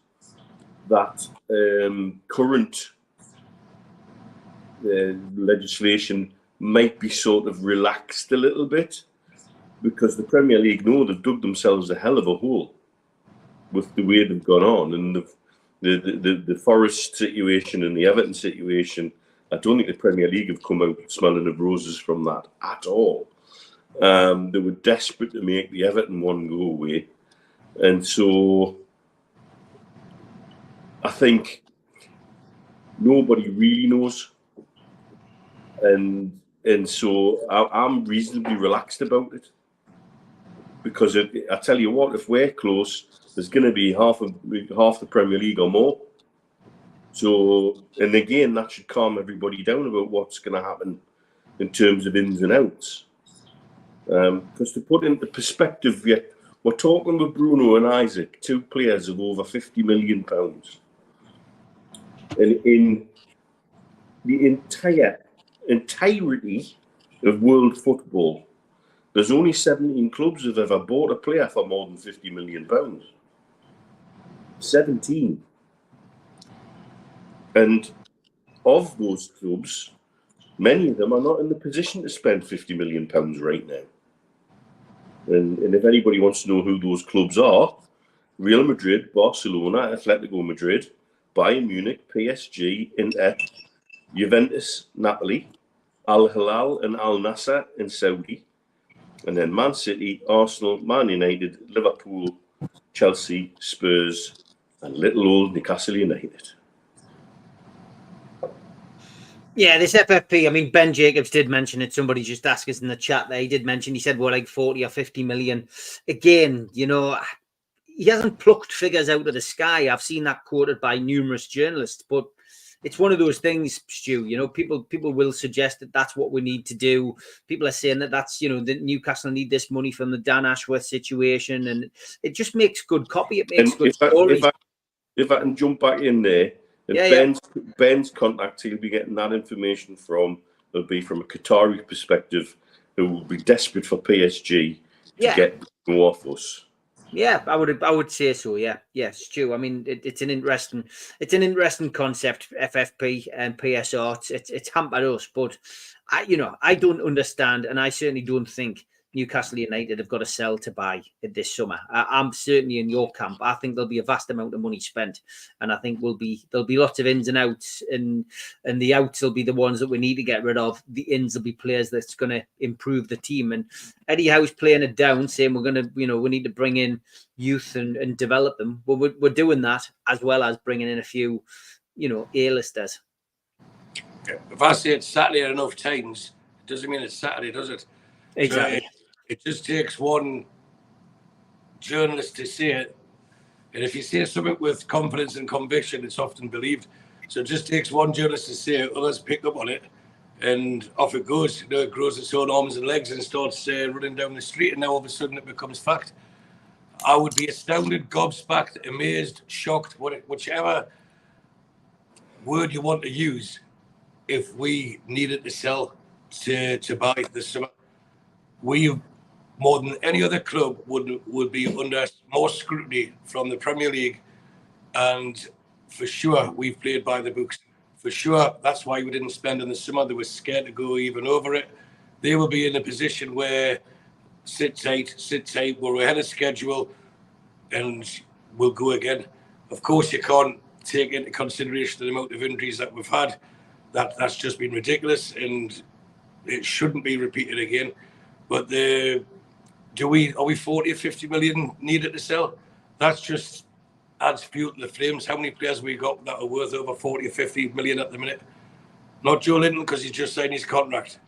that current legislation might be sort of relaxed a little bit, because the Premier League know they've dug themselves a hell of a hole with the way they've gone on, and the Forest situation and the Everton situation. I don't think the Premier League have come out smelling of roses from that at all. They were desperate to make the Everton one go away, and so I think nobody really knows, and so I'm reasonably relaxed about it. Because I tell you what, if we're close, there's going to be half the Premier League or more. So, and again, that should calm everybody down about what's going to happen in terms of ins and outs. Because to put into perspective, we're talking with Bruno and Isak, 2 players of over £50 million. And in the entirety of world football, there's only 17 clubs that have ever bought a player for more than £50 million. 17. And of those clubs, many of them are not in the position to spend £50 million right now. And if anybody wants to know who those clubs are, Real Madrid, Barcelona, Atletico Madrid, Bayern Munich, PSG, Inter, Juventus, Napoli, Al Hilal and Al Nassr in Saudi, and then Man City, Arsenal, Man United, Liverpool, Chelsea, Spurs, and little old Newcastle United. Yeah, this FFP, I mean, Ben Jacobs did mention it. Somebody just asked us in the chat there. He did mention, he said, well, like 40 or 50 million. Again, you know, he hasn't plucked figures out of the sky. I've seen that quoted by numerous journalists, but it's one of those things, Stu, you know, people will suggest that that's what we need to do. People are saying that that's, you know, that Newcastle need this money from the Dan Ashworth situation, and it just makes good copy. It makes good stories. If I can jump back in there, and Ben's contact, he'll be getting that information from, it'll be from a Qatari perspective, who will be desperate for PSG to get more off us. Yeah, I would say so. Yeah, Stu. I mean, it's an interesting concept, FFP and PSR. It's hampered us, but I don't understand, and I certainly don't think Newcastle United have got to sell to buy this summer. I'm certainly in your camp. I think there'll be a vast amount of money spent, and I think there'll be lots of ins and outs, and the outs will be the ones that we need to get rid of. The ins will be players that's going to improve the team. And Eddie Howe's playing it down, saying we're going to, we need to bring in youth and develop them. Well, we're doing that as well as bringing in a few, A-listers. If I say it's Saturday enough times, it doesn't mean it's Saturday, does it? Exactly. So it just takes one journalist to say it. And if you say something with confidence and conviction, it's often believed. So it just takes one journalist to say it, others pick up on it, and off it goes. It grows its own arms and legs and starts running down the street, and now all of a sudden it becomes fact. I would be astounded, gobsmacked, amazed, shocked, whichever word you want to use, if we needed to sell to buy this summer. We, more than any other club, would be under more scrutiny from the Premier League, and for sure we've played by the books. For sure, that's why we didn't spend in the summer. They were scared to go even over it. They will be in a position where sit tight, we're ahead of schedule, and we'll go again. Of course, you can't take into consideration the amount of injuries that we've had. That's just been ridiculous, and it shouldn't be repeated again. But are we 40 or 50 million needed to sell? That's just adds fuel to the flames. How many players have we got that are worth over 40 or 50 million at the minute? Not Joe Linton, because he's just signed his contract.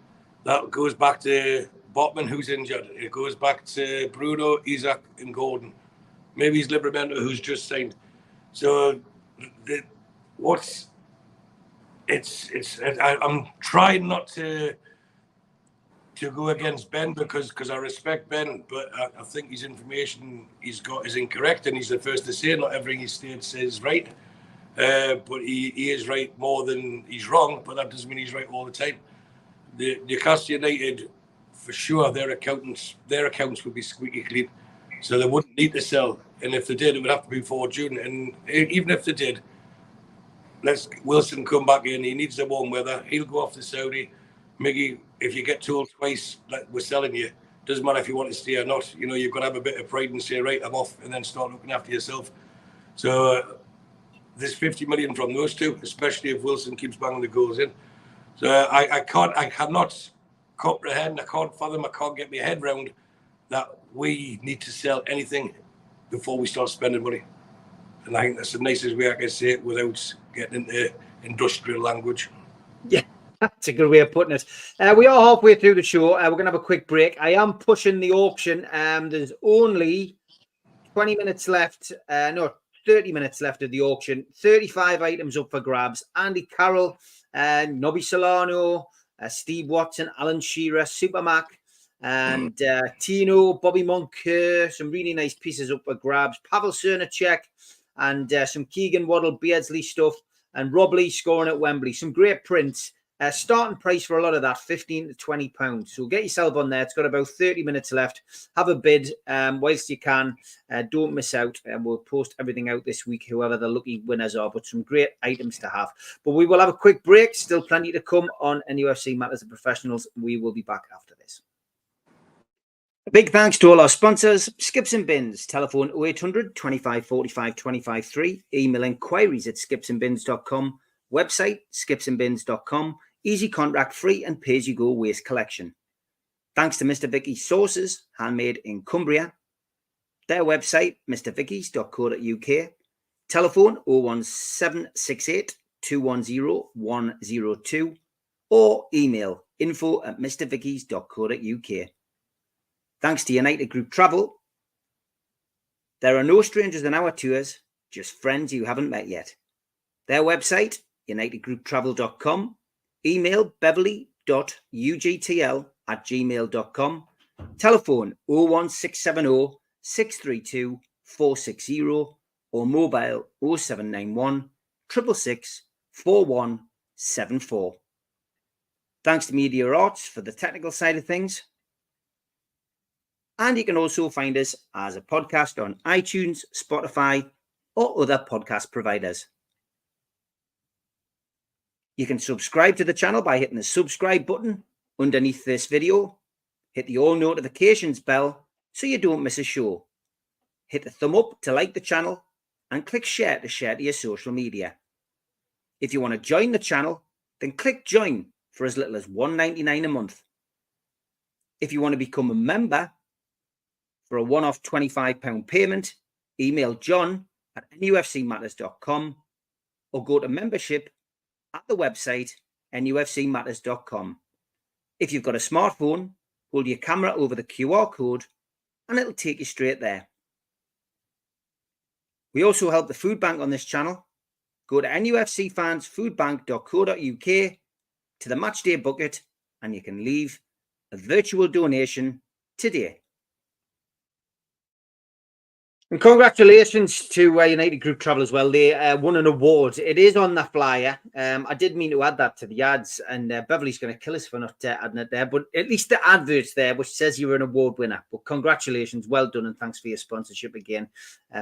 That goes back to Botman, who's injured. It goes back to Bruno, Isak, and Gordon. Maybe he's Livramento, who's just signed. So I'm trying not to go against Ben because I respect Ben, but I think his information he's got is incorrect, and he's the first to say not everything he says is right. But he is right more than he's wrong, but that doesn't mean he's right all the time. The Newcastle United, for sure, their accounts would be squeaky clean, so they wouldn't need to sell. And if they did, it would have to be before June. And even if they did, let Wilson come back in. He needs the warm weather. He'll go off to Saudi. Miggy, if you get told twice that we're selling you, doesn't matter if you want to stay or not. You've got to have a bit of pride and say, right, I'm off, and then start looking after yourself. So there's 50 million from those two, especially if Wilson keeps banging the goals in. So I cannot comprehend, I can't fathom, I can't get my head round that we need to sell anything before we start spending money. And I think that's the nicest way I can say it without getting into industrial language. Yeah, that's a good way of putting it. We are halfway through the show. We're going to have a quick break. I am pushing the auction. There's only 20 minutes left. 30 minutes left of the auction. 35 items up for grabs. Andy Carroll, Nobby Solano, Steve Watson, Alan Shearer, Supermac, and Tino, Bobby Moncur. Some really nice pieces up for grabs. Pavel Cernacek, and some Keegan Waddle Beardsley stuff, and Rob Lee scoring at Wembley. Some great prints. Starting price for a lot of that, £15 to £20. So get yourself on there. It's got about 30 minutes left. Have a bid whilst you can. Don't miss out. We'll post everything out this week, whoever the lucky winners are, but some great items to have. But we will have a quick break. Still plenty to come on NUFC Matters and Professionals. We will be back after this. A big thanks to all our sponsors, Skips and Bins, telephone 0800 25 45 25 3, email inquiries at skipsandbins.com, website skipsandbins.com, easy contract free and pay-as-you-go waste collection. Thanks to Mr. Vicky's Sauces, handmade in Cumbria. Their website, mrvickies.co.uk, telephone 01768 210 102, or email info@mrvickies.co.uk. Thanks to United Group Travel. There are no strangers in our tours, just friends you haven't met yet. Their website, unitedgrouptravel.com. Email beverly.ugtl@gmail.com. Telephone 01670 632 460 or mobile 0791 666 4174. Thanks to Media Arts for the technical side of things. And you can also find us as a podcast on iTunes, Spotify, or other podcast providers. You can subscribe to the channel by hitting the subscribe button underneath this video. Hit the all notifications bell so you don't miss a show. Hit the thumb up to like the channel and click share to your social media. If you want to join the channel, then click join for as little as $1.99 a month. If you want to become a member for a one-off £25 payment, email John at nufcmatters.com or go to membership at the website nufcmatters.com. If you've got a smartphone, hold your camera over the QR code and it'll take you straight there. We also help the food bank on this channel. Go to nufcfansfoodbank.co.uk to the matchday bucket and you can leave a virtual donation today. And congratulations to United Group Travel as well. They won an award. It is on the flyer. I did mean to add that to the ads, and Beverly's going to kill us for not adding it there. But at least the advert's there, which says you were an award winner. But congratulations, well done, and thanks for your sponsorship again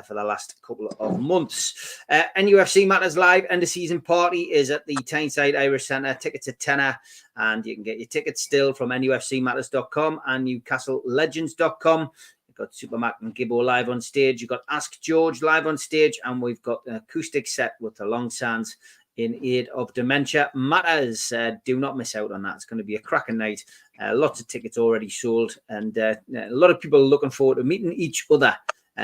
for the last couple of months. NUFC Matters Live end of season party is at the Tyneside Irish Centre. Tickets are £10, and you can get your tickets still from nufcmatters.com and newcastlelegends.com. Got Supermac and Gibbo live on stage. You've got Ask George live on stage, and we've got an acoustic set with the Long Sands in aid of Dementia Matters. Do not miss out on that. It's going to be a cracking night. Lots of tickets already sold, and a lot of people are looking forward to meeting each other,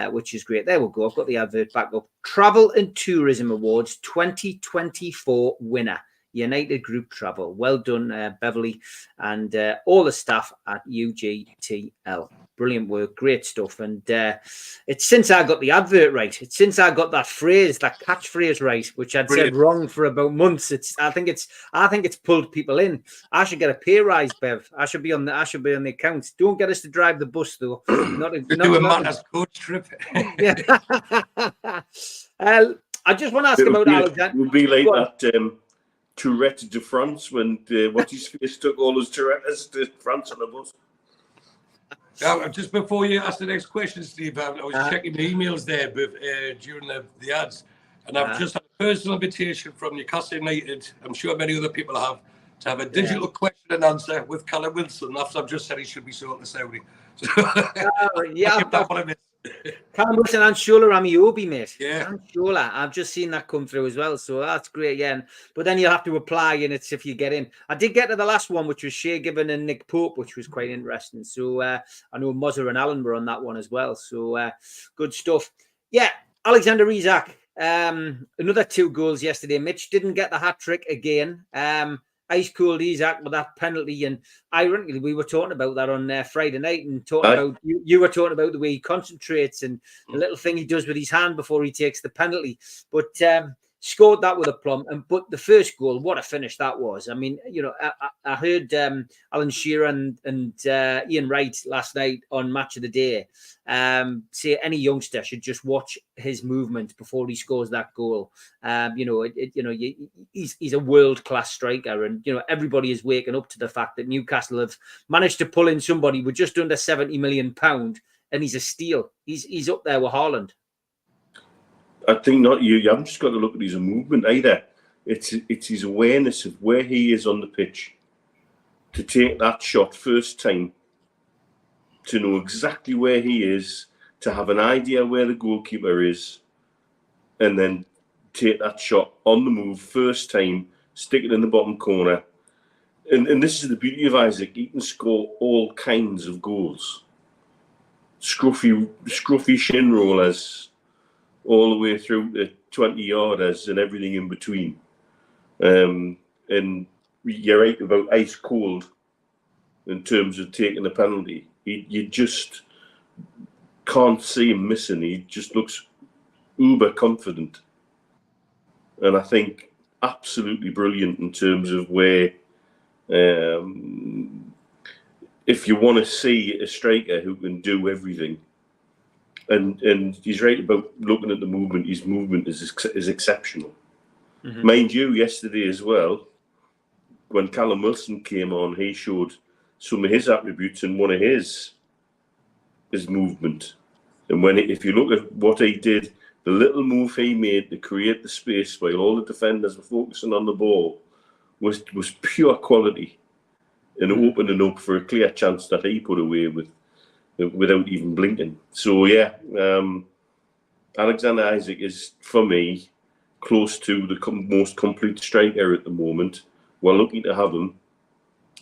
which is great. There we go. I've got the advert back up. Travel and Tourism Awards 2024 winner, United Group Travel. Well done, Beverly, and all the staff at UGTL. Brilliant work, great stuff. And it's since I got the advert right. It's since I got that phrase, that catchphrase right, which I'd said wrong for about months. I think it's pulled people in. I should get a pay rise, Bev. I should be on the accounts. Don't get us to drive the bus though. not do a Matters coach trip. Yeah. I just want to ask about Alexander. It would be like that Tourette de France when what's his face took all his Tourettes to France on the bus. Just before you ask the next question, Steve, I was checking the emails there during the ads, and I've just had a personal invitation from Newcastle United. I'm sure many other people have to have a digital question and answer with Callum Wilson. After I've just said he should be sold to Saudi. So, Callum Wilson and Shola Amiobi, mate. Yeah. And Shola. I've just seen that come through as well. So that's great, yeah. But then you'll have to apply, and it's if you get in. I did get to the last one, which was Shea Given and Nick Pope, which was quite interesting. So I know Mozza and Alan were on that one as well. So good stuff. Yeah, Alexander Isak. Another 2 goals yesterday. Mitch didn't get the hat-trick again. Ice cold Isak with that penalty, and ironically, we were talking about that on Friday night, and talking about you were talking about the way he concentrates and the little thing he does with his hand before he takes the penalty. But scored that with a plum, but the first goal, what a finish that was! I mean, you know, I heard Alan Shearer and Ian Wright last night on Match of the Day say any youngster should just watch his movement before he scores that goal. He's a world-class striker, and you know everybody is waking up to the fact that Newcastle have managed to pull in somebody with just under £70 million, and he's a steal. He's up there with Haaland. I think not you. You haven't just got to look at his movement either. It's his awareness of where he is on the pitch, to take that shot first time, to know exactly where he is, to have an idea where the goalkeeper is, and then take that shot on the move first time, stick it in the bottom corner. And this is the beauty of Isak. He can score all kinds of goals. Scruffy shin rollers, all the way through the 20-yarders and everything in between. And you're right about ice cold in terms of taking the penalty. You just can't see him missing. He just looks uber confident. And I think absolutely brilliant in terms of where, if you want to see a striker who can do everything, and he's right about looking at the movement. His movement is exceptional. Mm-hmm. Mind you, yesterday as well, when Callum Wilson came on, he showed some of his attributes and one of his movement. And if you look at what he did, the little move he made to create the space while all the defenders were focusing on the ball was pure quality. and opening up for a clear chance that he put away without even blinking. So yeah, Alexander Isak is, for me, close to the most complete striker at the moment. We're lucky to have him,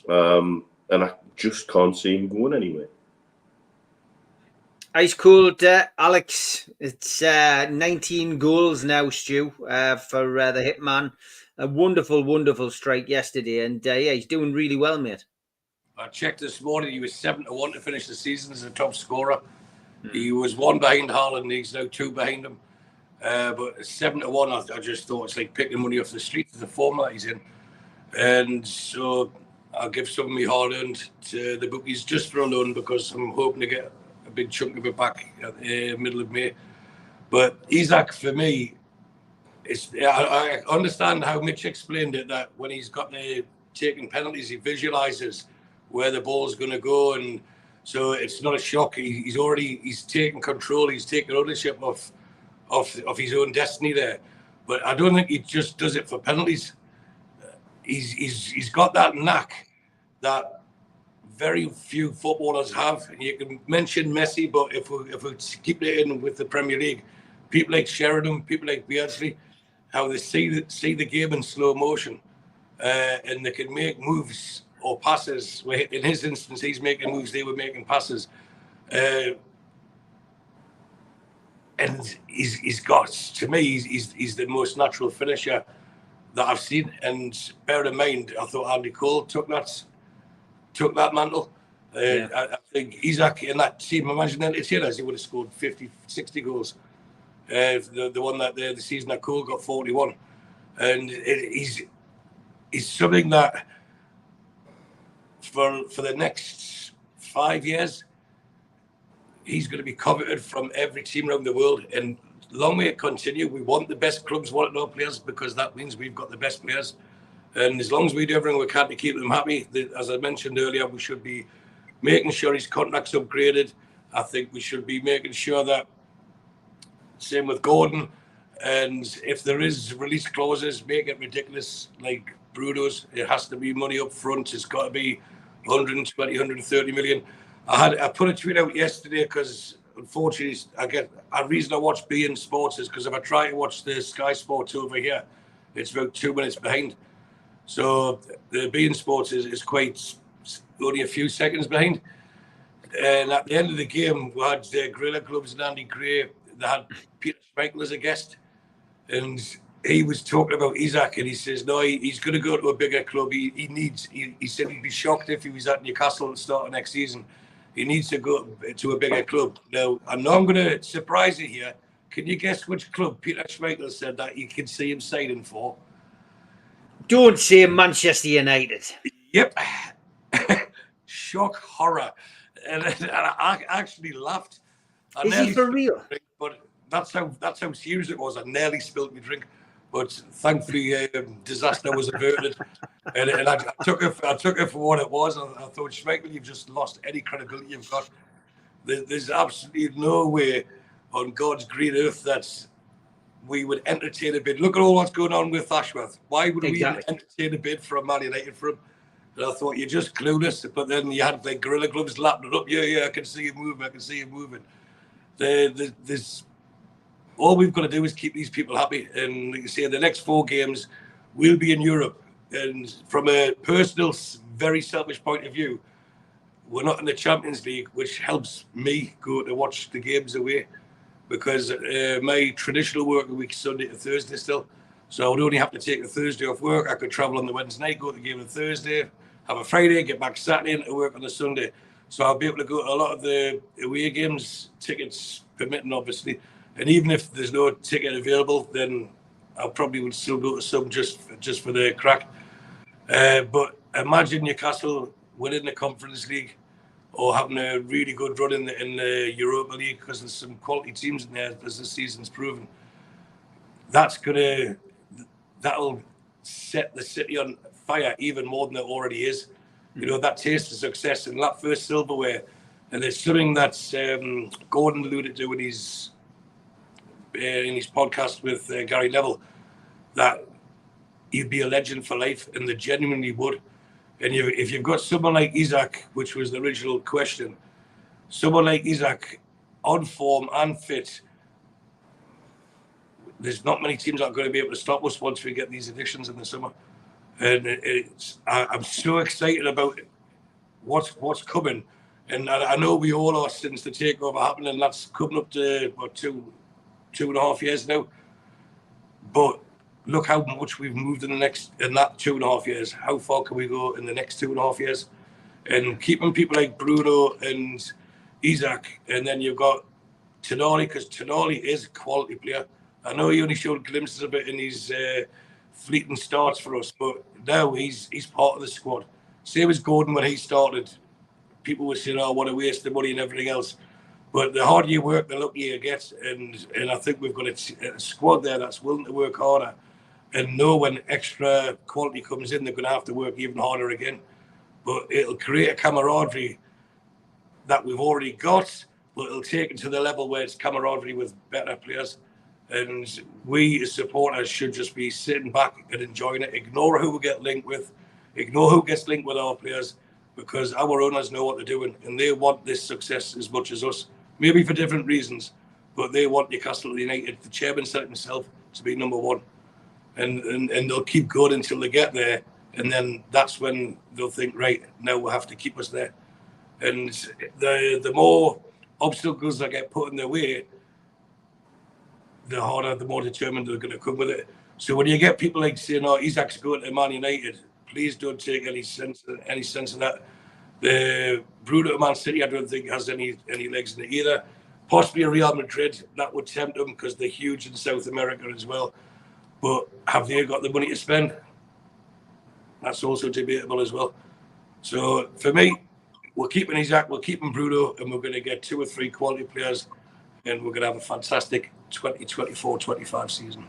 and I just can't see him going anywhere. Ice cold, Alex. It's 19 goals now, Stu, for the Hitman. A wonderful, wonderful strike yesterday, and yeah, he's doing really well, mate. I checked this morning. He was 7-1 to finish the season as a top scorer. He was 1 behind Haaland. He's now 2 behind him. But 7-1, I just thought it's like picking money off the street. The form that he's in, and so I'll give some of my hard-earned to the bookies just for a loan, because I'm hoping to get a big chunk of it back at the middle of May. But Isak, for me, I understand how Mitch explained it, that when he's got the taking penalties, he visualises where the ball's going to go, and so it's not a shock. He's taking control. He's taking ownership of his own destiny there. But I don't think he just does it for penalties. He's got that knack that very few footballers have. You can mention Messi, but if we keep it in with the Premier League, people like Sheringham, people like Beardsley, how they see the game in slow motion, and they can make moves or passes. In his instance, he's making moves, they were making passes. And he's got, to me, he's the most natural finisher that I've seen. And bear in mind, I thought Andy Cole took that mantle. I think Isak in that team, imagine entertainers, he would have scored 50, 60 goals. The one that the season that Cole got 41. And he's something that for the next 5 years, he's going to be coveted from every team around the world. And long may it continue. We want the best clubs wanting our players, because that means we've got the best players. And as long as we do everything we can to keep them happy, as I mentioned earlier, we should be making sure his contract's upgraded. I think we should be making sure that, same with Gordon, and if there is release clauses, make it ridiculous like Bruno's. It has to be money up front. It's got to be 120, 130 million. I put a tweet out yesterday because, unfortunately, a reason I watch beIN Sports is because if I try to watch the Sky Sports over here, it's about 2 minutes behind. So the beIN Sports is quite only a few seconds behind. And at the end of the game, we had Gorilla Gloves and Andy Gray. They had Peter Schmeichel as a guest, and he was talking about Isak, and he says, no, he's going to go to a bigger club. He said he'd be shocked if he was at Newcastle at the start of next season. He needs to go to a bigger club. Now, I know I'm going to surprise you here. Can you guess which club Peter Schmeichel said that you can see him signing for? Don't say Manchester United. Yep. Shock, horror. And I actually laughed. Is he for real? But that's how serious it was. I nearly spilled my drink, but thankfully disaster was averted. and I took it for what it was. I thought, Schmeichel, you've just lost any credibility you've got. There's absolutely no way on God's green earth that we would entertain a bid. Look at all what's going on with Ashworth. Why would we entertain a bid for a Man United for him? And I thought, you're just clueless. But then you had like Gorilla Gloves lapping it up. Yeah, I can see you moving. There's all we've got to do is keep these people happy. And like you say, the next 4 games, we'll be in Europe. And from a personal, very selfish point of view, we're not in the Champions League, which helps me go to watch the games away, because my traditional working week is Sunday to Thursday still. So I would only have to take the Thursday off work. I could travel on the Wednesday night, go to the game on Thursday, have a Friday, get back Saturday, and to work on the Sunday. So I'll be able to go to a lot of the away games, tickets permitting, obviously. And even if there's no ticket available, then I probably would still go to some just for the crack. But imagine Newcastle winning the Conference League or having a really good run in the Europa League, because there's some quality teams in there, as the season's proven. That'll set the city on fire even more than it already is. You know, that taste of success and that first silverware. And there's something that Gordon alluded to in his podcast with Gary Neville, that you'd be a legend for life, and they genuinely would. And if you've got someone like Isak, which was the original question, someone like Isak on form and fit, there's not many teams that are going to be able to stop us once we get these additions in the summer. And I'm so excited about what's coming. And I know we all are since the takeover happened, and that's coming up to what, 2.5 years now. But look how much we've moved in that 2.5 years. How far can we go in the next 2.5 years? And keeping people like Bruno and Isak, and then you've got Tonali, because Tonali is a quality player. I know he only showed glimpses of it in his fleeting starts for us, but now he's part of the squad. Same as Gordon when he started. People were saying, "Oh, what a waste of money," and everything else. But the harder you work, the luckier you get. And I think we've got a squad there that's willing to work harder and know when extra quality comes in, they're going to have to work even harder again. But it'll create a camaraderie that we've already got, but it'll take it to the level where it's camaraderie with better players. And we as supporters should just be sitting back and enjoying it, ignore who we get linked with, ignore who gets linked with our players, because our owners know what they're doing and they want this success as much as us, maybe for different reasons, but they want Newcastle United, the chairman said himself, to be number one. And they'll keep going until they get there. And then that's when they'll think, right, now we'll have to keep us there. And the more obstacles that get put in their way, the harder, the more determined they're going to come with it. So when you get people like saying, "Oh, Isak's going to Man United," please don't take any sense of that. The Bruno to Man City, I don't think has any legs in it either. Possibly a Real Madrid, that would tempt them because they're huge in South America as well. But have they got the money to spend? That's also debatable as well. So for me, we're keeping Isak, we're keeping Bruno, and we're going to get 2 or 3 quality players, and we're going to have a fantastic 2024-25 season.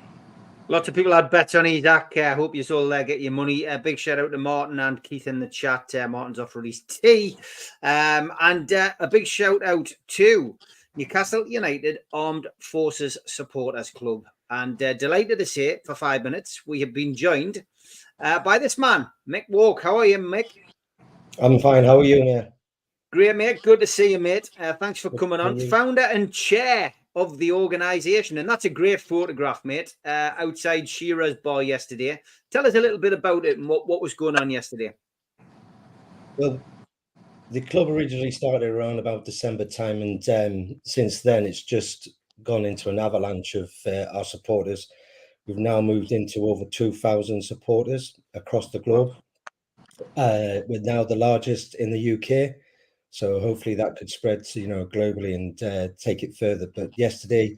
Lots of people had bets on Isak. I hope you all get your money. A big shout out to Martin and Keith in the chat. Martin's offered his tea. And a big shout out to Newcastle United Armed Forces Supporters Club. And delighted to say, for 5 minutes, we have been joined by this man, Mick Walk. How are you, Mick? I'm fine. How are you, mate? Great, mate. Good to see you, mate. Thanks for coming on. Founder and chair of the organisation. And that's a great photograph, mate, outside Shearer's bar yesterday. Tell us a little bit about it and what was going on yesterday. Well, the club originally started around about December time, and since then it's just gone into an avalanche of our supporters. We've now moved into over 2,000 supporters across the globe. We're now the largest in the UK. So hopefully that could spread to, globally and take it further. But yesterday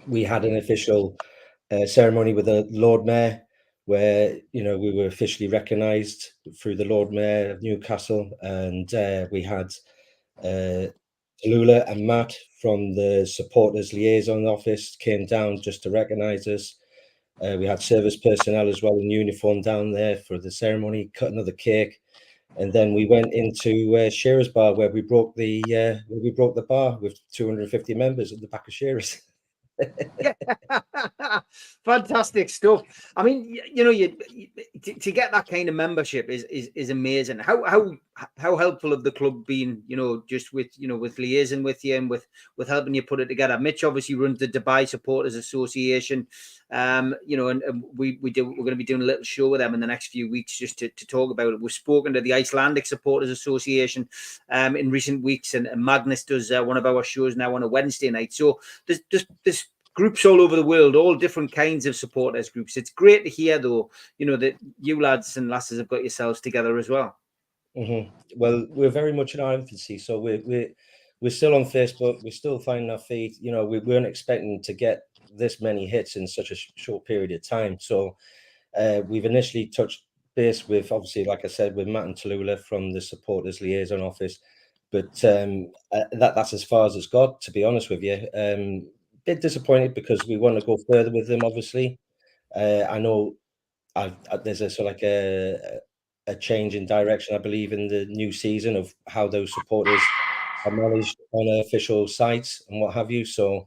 we had an official ceremony with the Lord Mayor where, we were officially recognised through the Lord Mayor of Newcastle. And we had Tallulah and Matt from the Supporters Liaison Office came down just to recognise us. We had service personnel as well in uniform down there for the ceremony, cut another cake. And then we went into Shearer's Bar where we broke the bar with 250 members at the back of Shearer's. Fantastic stuff. I mean, to get that kind of membership is amazing. How helpful have the club been? Just with liaising with you and with helping you put it together. Mitch obviously runs the Dubai Supporters Association. And we're going to be doing a little show with them in the next few weeks just to talk about it. We've spoken to the Icelandic Supporters Association in recent weeks, and Magnus does one of our shows now on a Wednesday night. So there's groups all over the world, all different kinds of supporters groups. It's great to hear, though, that you lads and lasses have got yourselves together as well. Mm-hmm. Well, we're very much in our infancy, so we're still on Facebook. We're still finding our feet. We weren't expecting to get this many hits in such a short period of time. So we've initially touched base with, obviously, like I said, with Matt and Tallulah from the Supporters Liaison Office. But that's as far as it's got, to be honest with you. Bit disappointed because we want to go further with them, obviously. I know there's a sort of like a change in direction, I believe, in the new season of how those supporters are managed on official sites and what have you. So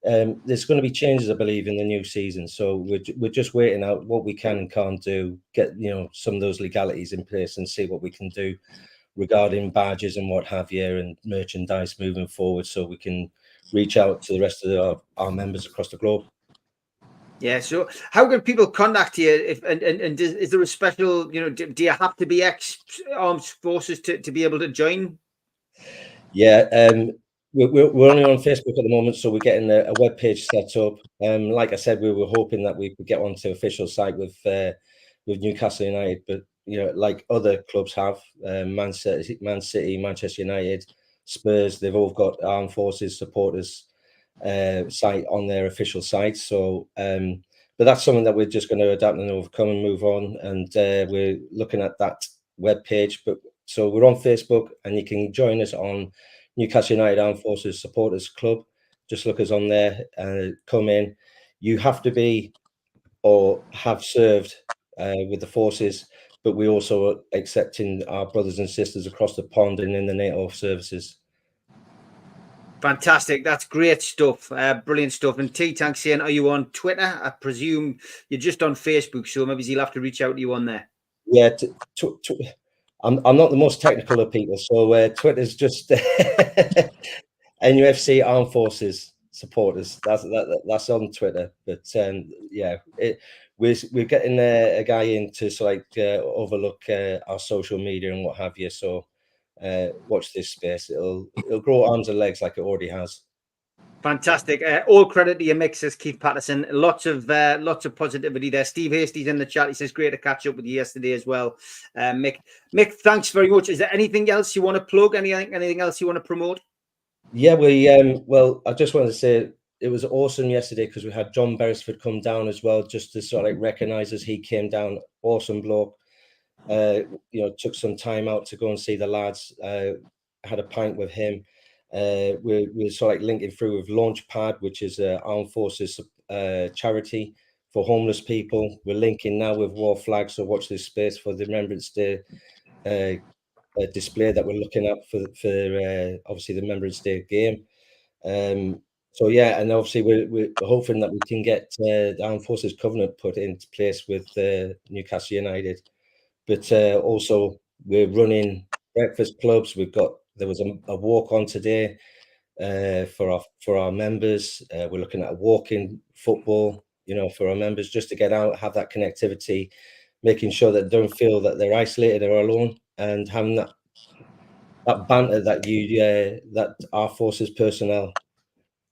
there's going to be changes, I believe, in the new season. So we're just waiting out what we can and can't do, get some of those legalities in place, and see what we can do regarding badges and what have you, and merchandise moving forward, so we can reach out to the rest of our members across the globe. Yeah. So, how can people contact you? Is there a special? Do you have to be ex-armed forces to be able to join? Yeah. We're only on Facebook at the moment, so we're getting a web page set up. Like I said, we were hoping that we could get onto official site with Newcastle United, but like other clubs have, Man City, Manchester United, Spurs, they've all got armed forces supporters site on their official site. So, but that's something that we're just going to adapt and overcome and move on. And we're looking at that web page. But so we're on Facebook, and you can join us on Newcastle United Armed Forces Supporters Club. Just look us on there and come in. You have to be or have served with the forces, but we also are accepting our brothers and sisters across the pond and in the NATO services. Fantastic. That's great stuff. Brilliant stuff. And T-Tank saying, are you on Twitter? I presume you're just on Facebook, so maybe he'll have to reach out to you on there. Yeah, I'm not the most technical of people, so Twitter's just NUFC Armed Forces Supporters. That's on Twitter. But yeah, we're getting a guy in to overlook our social media and what have you. So watch this space. It'll grow arms and legs like it already has. Fantastic. All credit to your Mick, says Keith Patterson. Lots of positivity there. Steve Hasty's in the chat. He says, great to catch up with you yesterday as well. Mick, thanks very much. Is there anything else you want to plug? Anything else you want to promote? Yeah, well, I just wanted to say it was awesome yesterday because we had John Beresford come down as well, just to recognise us. He came down, awesome bloke. Took some time out to go and see the lads. Had a pint with him. We're linking through with Launchpad, which is an armed forces charity for homeless people. We're linking now with War Flag, so watch this space for the Remembrance Day display that we're looking at for obviously the Remembrance Day game. So yeah, and obviously we're hoping that we can get the Armed Forces Covenant put into place with Newcastle United. But also we're running breakfast clubs. There was a walk on today for our members. We're looking at a walking football, for our members, just to get out, have that connectivity, making sure that they don't feel that they're isolated or alone, and having that banter that our forces personnel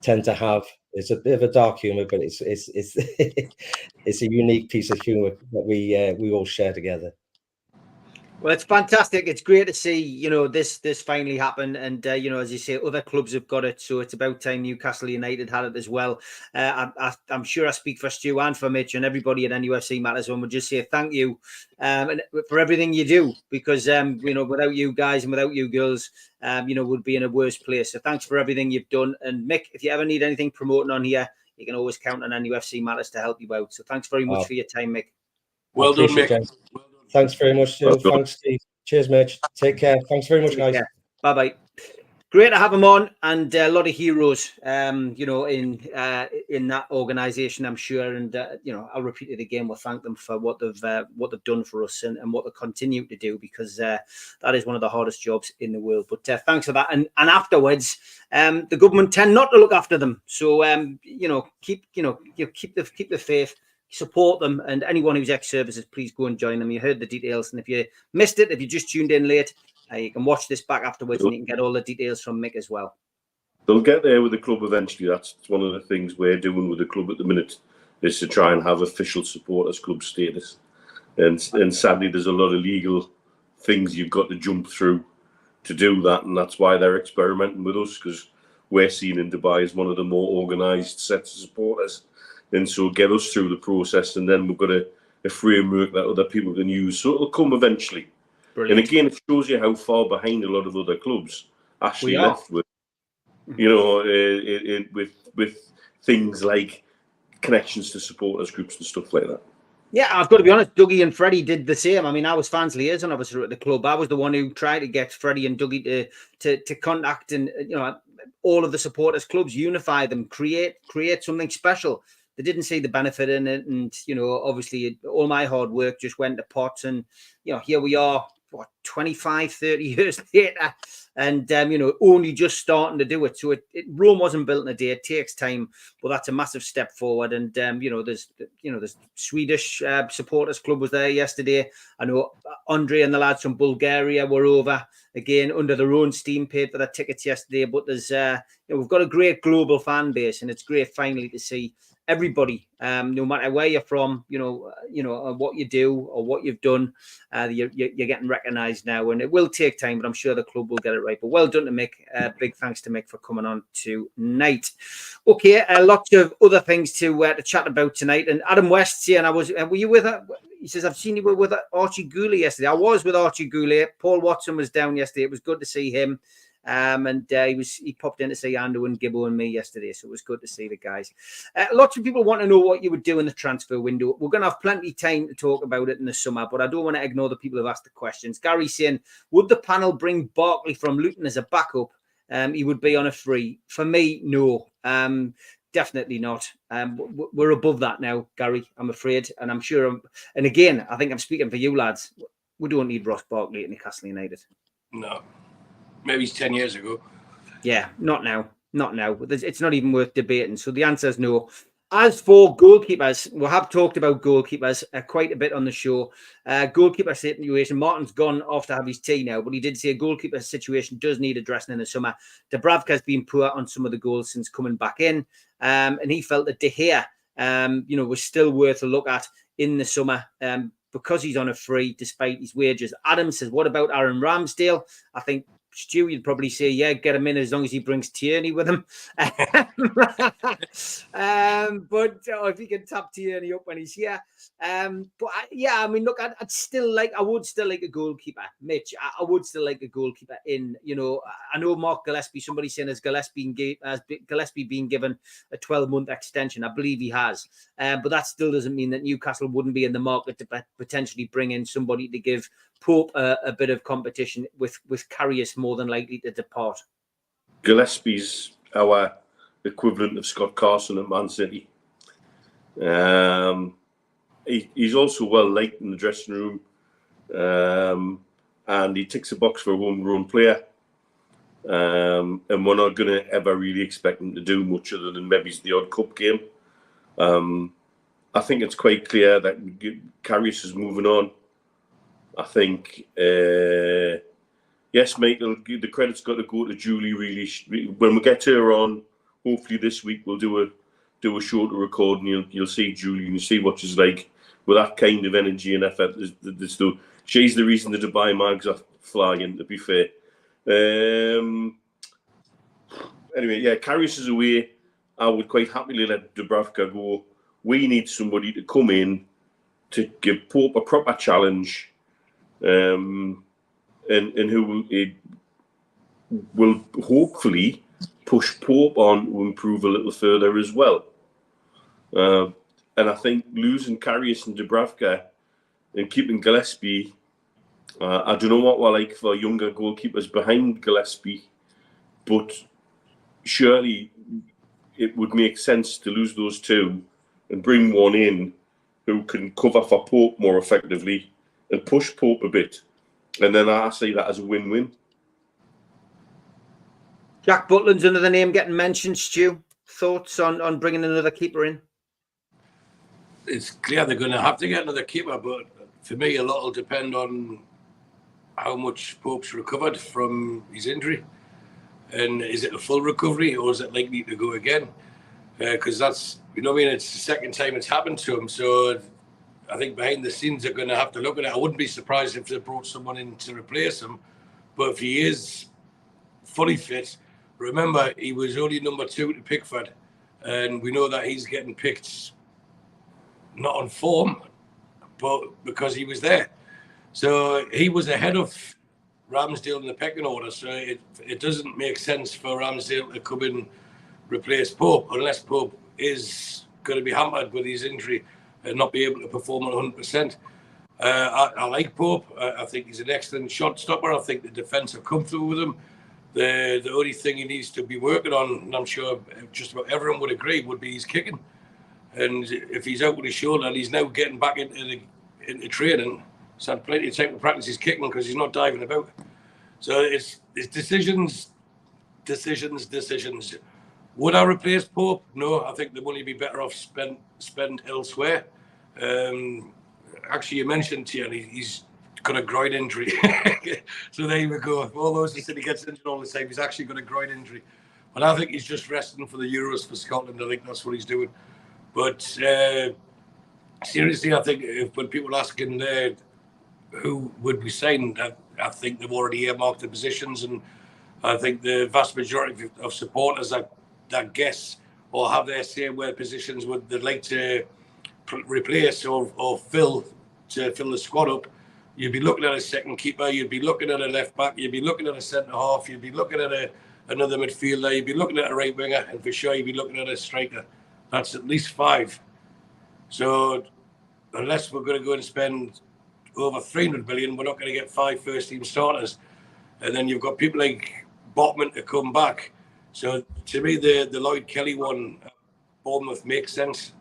tend to have. It's a bit of a dark humor, but it's it's a unique piece of humor that we all share together. Well, it's fantastic. It's great to see, this finally happen. And, as you say, other clubs have got it. So it's about time Newcastle United had it as well. I'm sure I speak for Stu and for Mitch and everybody at NUFC Matters and would just say thank you for everything you do, because, without you guys and without you girls, we'd be in a worse place. So thanks for everything you've done. And Mick, if you ever need anything promoting on here, you can always count on NUFC Matters to help you out. So thanks very much for your time, Mick. Well done, Mick. Thanks very much, Stu. Thanks, Steve. Cheers, Mitch. Take care. Thanks very much, guys. Bye-bye. Great to have him on, and a lot of heroes, in that organisation, I'm sure. And I'll repeat it again. We'll thank them for what they've done for us and what they continue to do, because that is one of the hardest jobs in the world. But thanks for that. And afterwards, the government tend not to look after them. So keep the faith. Support them, and anyone who's ex-services, please go and join them. You heard the details, and if you missed it, if you just tuned in late, you can watch this back afterwards, and you can get all the details from Mick as well. They'll get there with the club eventually. That's one of the things we're doing with the club at the minute, is to try and have official supporters club status. And sadly, there's a lot of legal things you've got to jump through to do that, and that's why they're experimenting with us, because we're seen in Dubai as one of the more organised sets of supporters. And so get us through the process, and then we've got a framework that other people can use. So it'll come eventually. Brilliant. And again, it shows you how far behind a lot of other clubs actually left with, with things like connections to supporters groups and stuff like that. Yeah, I've got to be honest, Dougie and Freddie did the same. I mean, I was fans liaison officer at the club. I was the one who tried to get Freddie and Dougie to contact, and all of the supporters clubs, unify them, create something special. They didn't see the benefit in it, and obviously all my hard work just went to pot. And here we are, 25, 30 years later, and only just starting to do it. So Rome wasn't built in a day. It takes time, but that's a massive step forward. And there's Swedish supporters club was there yesterday. I know Andre and the lads from Bulgaria were over again under their own steam, paid for their tickets yesterday. But there's we've got a great global fan base, and it's great finally to see everybody, no matter where you're from, what you do or what you've done, you're getting recognised now, and it will take time, but I'm sure the club will get it right. But well done to Mick. Big thanks to Mick for coming on tonight. Okay, lots of other things to chat about tonight. And Adam West's here, and were you with her? He says, I've seen you were with Archie Goulet yesterday. I was with Archie Goulet. Paul Watson was down yesterday. It was good to see him. And he popped in to see Ando and Gibbo and me yesterday, so it was good to see the guys. Lots of people want to know what you would do in the transfer window. We're going to have plenty of time to talk about it in the summer, but I don't want to ignore the people who've asked the questions. Gary saying, would the panel bring Barkley from Luton as a backup? He would be on a free. For me, no. Definitely not. We're above that now, Gary, I'm afraid. And I'm sure, and again, I think I'm speaking for you lads, we don't need Ross Barkley at Newcastle United. No. Maybe it's 10 years ago. Yeah, not now. Not now. It's not even worth debating. So the answer is no. As for goalkeepers, we have talked about goalkeepers quite a bit on the show. Goalkeeper situation, Martin's gone off to have his tea now, but he did say a goalkeeper situation does need addressing in the summer. Dubravka's been poor on some of the goals since coming back in, and he felt that De Gea, was still worth a look at in the summer because he's on a free despite his wages. Adam says, what about Aaron Ramsdale? I think Stu, you'd probably say, yeah, get him in as long as he brings Tierney with him. But if he can tap Tierney up when he's here. I mean, look, I would still like a goalkeeper, Mitch. I would still like a goalkeeper in. I know Mark Gillespie. Somebody saying has Gillespie been given a 12-month extension? I believe he has, but that still doesn't mean that Newcastle wouldn't be in the market to potentially bring in somebody to give Pope a bit of competition with Karius more than likely to depart. Gillespie's our equivalent of Scott Carson at Man City. He's also well liked in the dressing room, and he ticks a box for a homegrown player. And we're not going to ever really expect him to do much other than maybe the odd cup game. I think it's quite clear that Karius is moving on. I think, yes, Michael, the credit's got to go to Julie, really. When we get her on, hopefully this week, we'll do a shorter record, and you'll see Julie and you'll see what she's like with that kind of energy and effort. She's the reason the Dubai mags are flying, to be fair. Anyway, yeah, Karius is away. I would quite happily let Dubravka go. We need somebody to come in to give Pope a proper challenge. And who will hopefully push Pope on to improve a little further as well. And I think losing Karius and Dubravka and keeping Gillespie, I don't know what we're like for younger goalkeepers behind Gillespie, but surely it would make sense to lose those two and bring one in who can cover for Pope more effectively and push Pope a bit. And then I see that as a win-win. Jack Butland's another name getting mentioned. Stu, thoughts on bringing another keeper in? It's clear they're going to have to get another keeper, but for me, a lot will depend on how much Pope's recovered from his injury. And is it a full recovery or is it likely to go again? Because that's, it's the second time it's happened to him. So I think behind the scenes, they're going to have to look at it. I wouldn't be surprised if they brought someone in to replace him. But if he is fully fit, remember, he was only number 2 to Pickford. And we know that he's getting picked not on form, but because he was there. So he was ahead of Ramsdale in the pecking order. So it doesn't make sense for Ramsdale to come in and replace Pope unless Pope is going to be hampered with his injury and not be able to perform at 100%. I like Pope. I think he's an excellent shot stopper. I think the defence are comfortable with him. The only thing he needs to be working on, and I'm sure just about everyone would agree, would be his kicking. And if he's out with his shoulder and he's now getting back into training, he's had plenty of time to practice his kicking because he's not diving about. So it's decisions. Would I replace Pope? No, I think the money would be better off spent elsewhere. Actually, you mentioned Tyne, he's got a groin injury. So there we go. All those who said he gets injured all the time, he's actually got a groin injury. But I think he's just resting for the Euros for Scotland. I think that's what he's doing. But seriously, I think when people are asking who would we sign, I think they've already earmarked the positions, and I think the vast majority of supporters that guess or have their say where positions would they'd like to replace or fill to fill the squad up. You'd be looking at a second keeper, you'd be looking at a left back, you'd be looking at a centre half, you'd be looking at another midfielder, you'd be looking at a right winger, and for sure you'd be looking at a striker. That's at least 5. So unless we're going to go and spend over 300 million, we're not going to get 5 first-team starters. And then you've got people like Botman to come back. So to me, the Lloyd Kelly one, Bournemouth makes sense.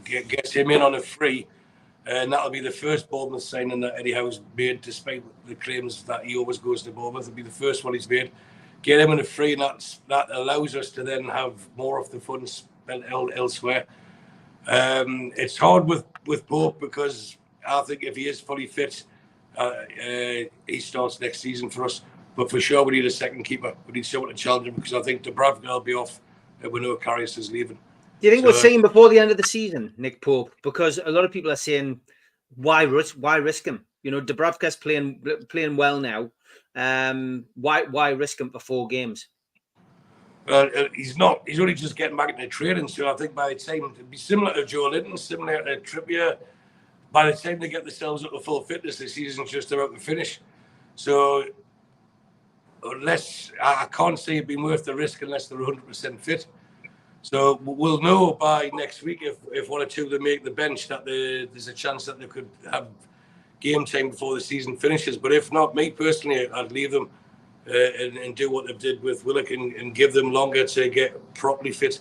Gets him in on a free, and that'll be the first Bournemouth signing that Eddie Howe's made, despite the claims that he always goes to Bournemouth. It'll be the first one he's made. Get him in a free, and that allows us to then have more of the funds spent elsewhere. It's hard with Pope because I think if he is fully fit, he starts next season for us. But for sure, we need a second keeper. We need someone to challenge him because I think Dubravka will be off and we know Karius is leaving. Do you think we're seeing before the end of the season, Nick Pope? Because a lot of people are saying, why risk him? You know, Dubravka's playing well now. Why risk him for 4 games? He's not. He's only just getting back into training. So I think by the time it'd be similar to Joe Linton, similar to Trippier. By the time they get themselves up to full fitness, the season's just about to finish. So unless I can't see it being worth the risk unless they're 100% fit. So we'll know by next week if one or two of them make the bench that there's a chance that they could have game time before the season finishes. But if not, me personally, I'd leave them and do what they did with Willock and give them longer to get properly fit.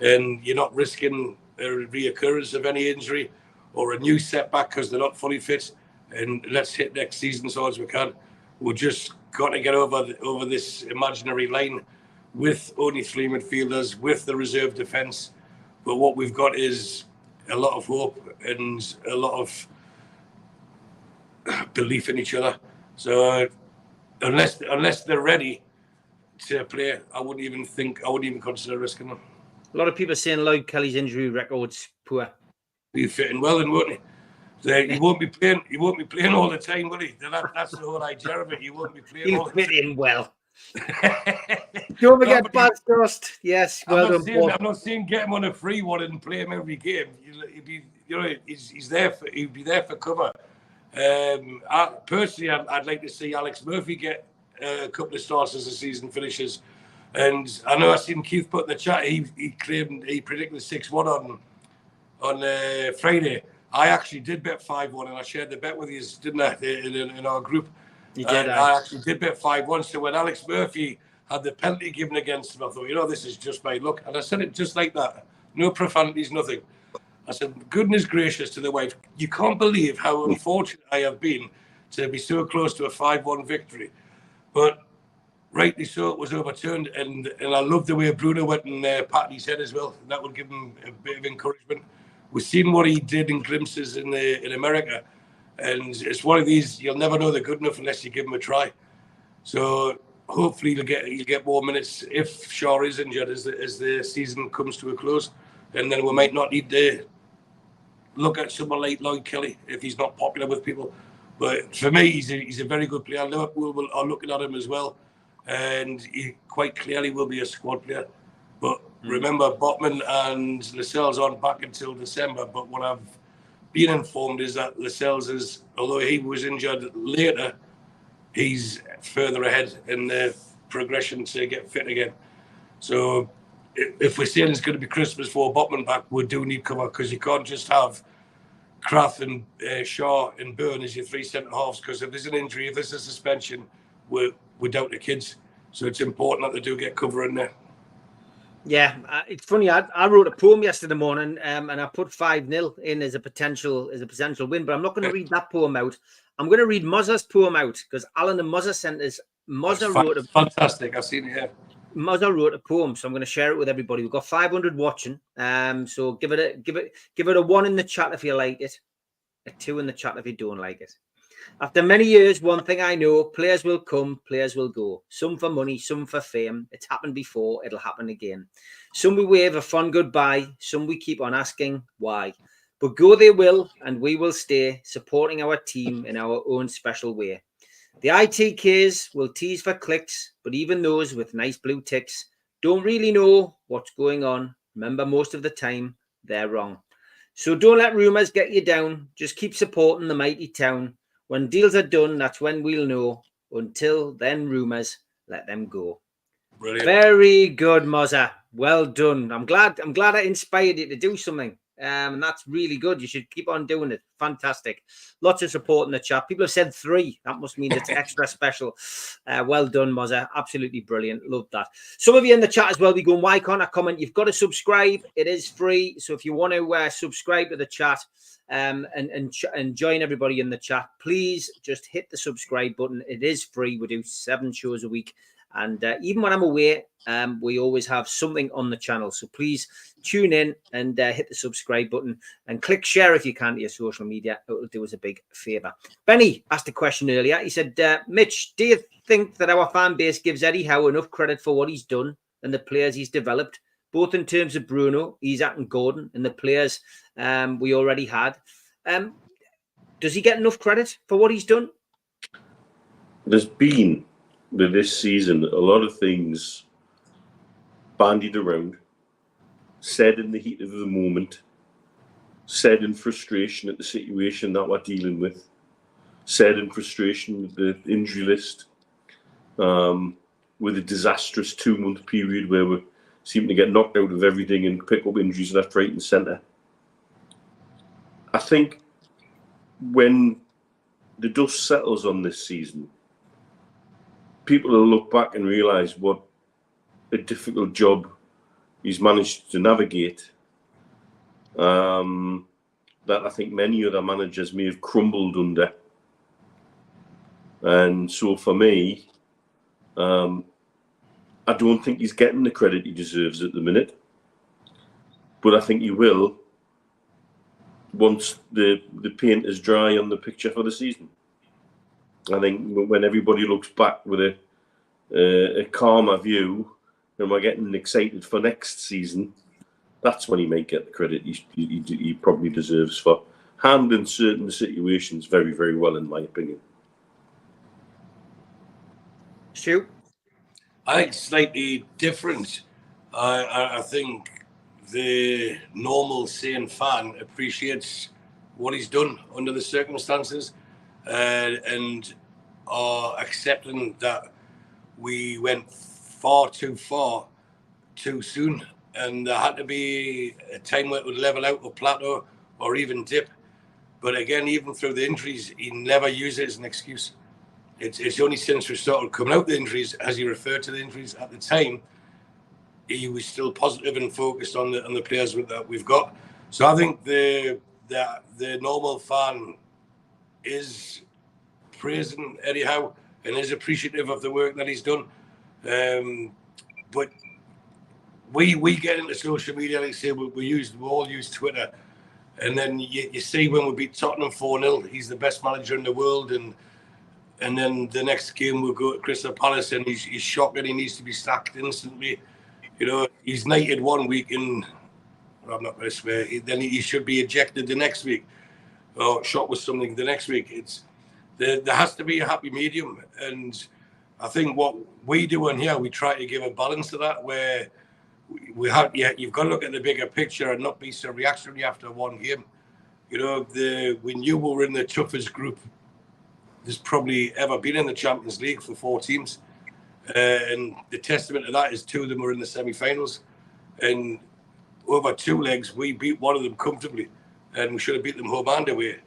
And you're not risking a reoccurrence of any injury or a new setback because they're not fully fit. And let's hit next season as hard as we can. We've just got to get over this imaginary line with only 3 midfielders, with the reserve defence. But what we've got is a lot of hope and a lot of belief in each other. So unless they're ready to play, I wouldn't even consider risking them. A lot of people are saying Lloyd Kelly's injury record's poor. He's fitting well in, won't he? He won't be playing. He won't be playing all the time, will he? That's the whole idea of it. He won't be playing. He'll fit in well. Don't forget bad dust. Yes, well done. I'm not saying get him on a free one and play him every game. He's there. He'll be there for cover. Personally, I'd like to see Alex Murphy get a couple of starts as the season finishes. And I know I've seen Keith put in the chat. He predicted 6-1 on Friday. I actually did bet 5-1, and I shared the bet with you, didn't I, in our group? You did. I actually did bet 5-1. So when Alex Murphy had the penalty given against him, I thought, this is just my luck. And I said it just like that. No profanities, nothing. I said, goodness gracious to the wife, you can't believe how unfortunate I have been to be so close to a 5-1 victory. But rightly so, it was overturned. And I love the way Bruno went and patted his head as well. And that will give him a bit of encouragement. We've seen what he did in glimpses in America. And it's one of these, you'll never know they're good enough unless you give them a try. So hopefully you'll get more minutes if Shaw is injured as the season comes to a close. And then we might not need to look at someone like Lloyd Kelly if he's not popular with people. But for me, he's a very good player. Liverpool are looking at him as well. And he quite clearly will be a squad player. But remember, Botman and Lascelles aren't back until December. But what I've been informed is that Lascelles is, although he was injured later, he's further ahead in the progression to get fit again. So if we're saying it's going to be Christmas for Botman back, we do need cover because you can't just have Kraft and Shaw and Byrne as your 3 centre halves, because if there's an injury, if there's a suspension, without the kids. So it's important that they do get cover in there. Yeah, it's funny. I wrote a poem yesterday morning, and I put 5-0 in as a potential win. But I'm not going to read that poem out. I'm going to read Mozza's poem out because Alan and Mozza sent us. Mozza wrote a fantastic. I've seen it here. Mozza wrote a poem, so I'm going to share it with everybody. We've got 500 watching. So give it a 1 in the chat if you like it, a 2 in the chat if you don't like it. After many years, one thing I know, players will come, players will go. Some for money, some for fame. It's happened before, it'll happen again. Some we wave a fond goodbye, some we keep on asking why. But go they will, and we will stay, supporting our team in our own special way. The ITKs will tease for clicks, but even those with nice blue ticks don't really know what's going on. Remember, most of the time, they're wrong. So don't let rumours get you down. Just keep supporting the mighty town. When deals are done, that's when we'll know. Until then, rumours, let them go. Brilliant. Very good, Mozza. Well done. I'm glad I inspired you to do something. And that's really good. You should keep on doing it. Fantastic. Lots of support in the chat. People have said 3. That must mean it's extra special. Well done, Mozza. Absolutely brilliant. Love that. Some of you in the chat as well be going, why can't I comment? You've got to subscribe. It is free. So if you want to subscribe to the chat and join everybody in the chat, please just hit the subscribe button. It is free. We do 7 shows a week. And even when I'm away, we always have something on the channel. So please tune in and hit the subscribe button and click share if you can to your social media. It will do us a big favour. Benny asked a question earlier. He said, Mitch, do you think that our fan base gives Eddie Howe enough credit for what he's done and the players he's developed, both in terms of Bruno, Isak and Gordon and the players we already had? Does he get enough credit for what he's done? There's been, with this season, a lot of things bandied around, said in the heat of the moment, said in frustration at the situation that we're dealing with, said in frustration with the injury list, with a disastrous 2-month period where we seem to get knocked out of everything and pick up injuries left, right and centre. I think when the dust settles on this season, people will look back and realise what a difficult job he's managed to navigate, that I think many other managers may have crumbled under. And so for me, I don't think he's getting the credit he deserves at the minute. But I think he will once the paint is dry on the picture for the season. I think when everybody looks back with a calmer view and we're getting excited for next season, that's when he might get the credit he probably deserves for handling certain situations very, very well, in my opinion. Stu? I think slightly different. I think the normal sane fan appreciates what he's done under the circumstances and are accepting that we went far too soon, and there had to be a time where it would level out or plateau or even dip. But again, even through the injuries, he never used it as an excuse. It's only since we started coming out the injuries, as he referred to the injuries at the time, he was still positive and focused on the players that we've got. So I think the normal fan is praising Eddie Howe and is appreciative of the work that he's done. But we get into social media, like I say, we all use Twitter, and then you see when we beat Tottenham 4-0, he's the best manager in the world, and then the next game we'll go to Crystal Palace and he's shocked that he needs to be sacked instantly. You know, he's knighted one week and I'm not going to swear, then he should be ejected the next week or shot with something the next week. There has to be a happy medium, and I think what we do in here, we try to give a balance to that, where you've got to look at the bigger picture and not be so reactionary after one game. You know, we knew we were in the toughest group there's probably ever been in the Champions League for 4 teams. And the testament to that is 2 of them were in the semi-finals. And over 2 legs, we beat one of them comfortably. And we should have beat them home and away.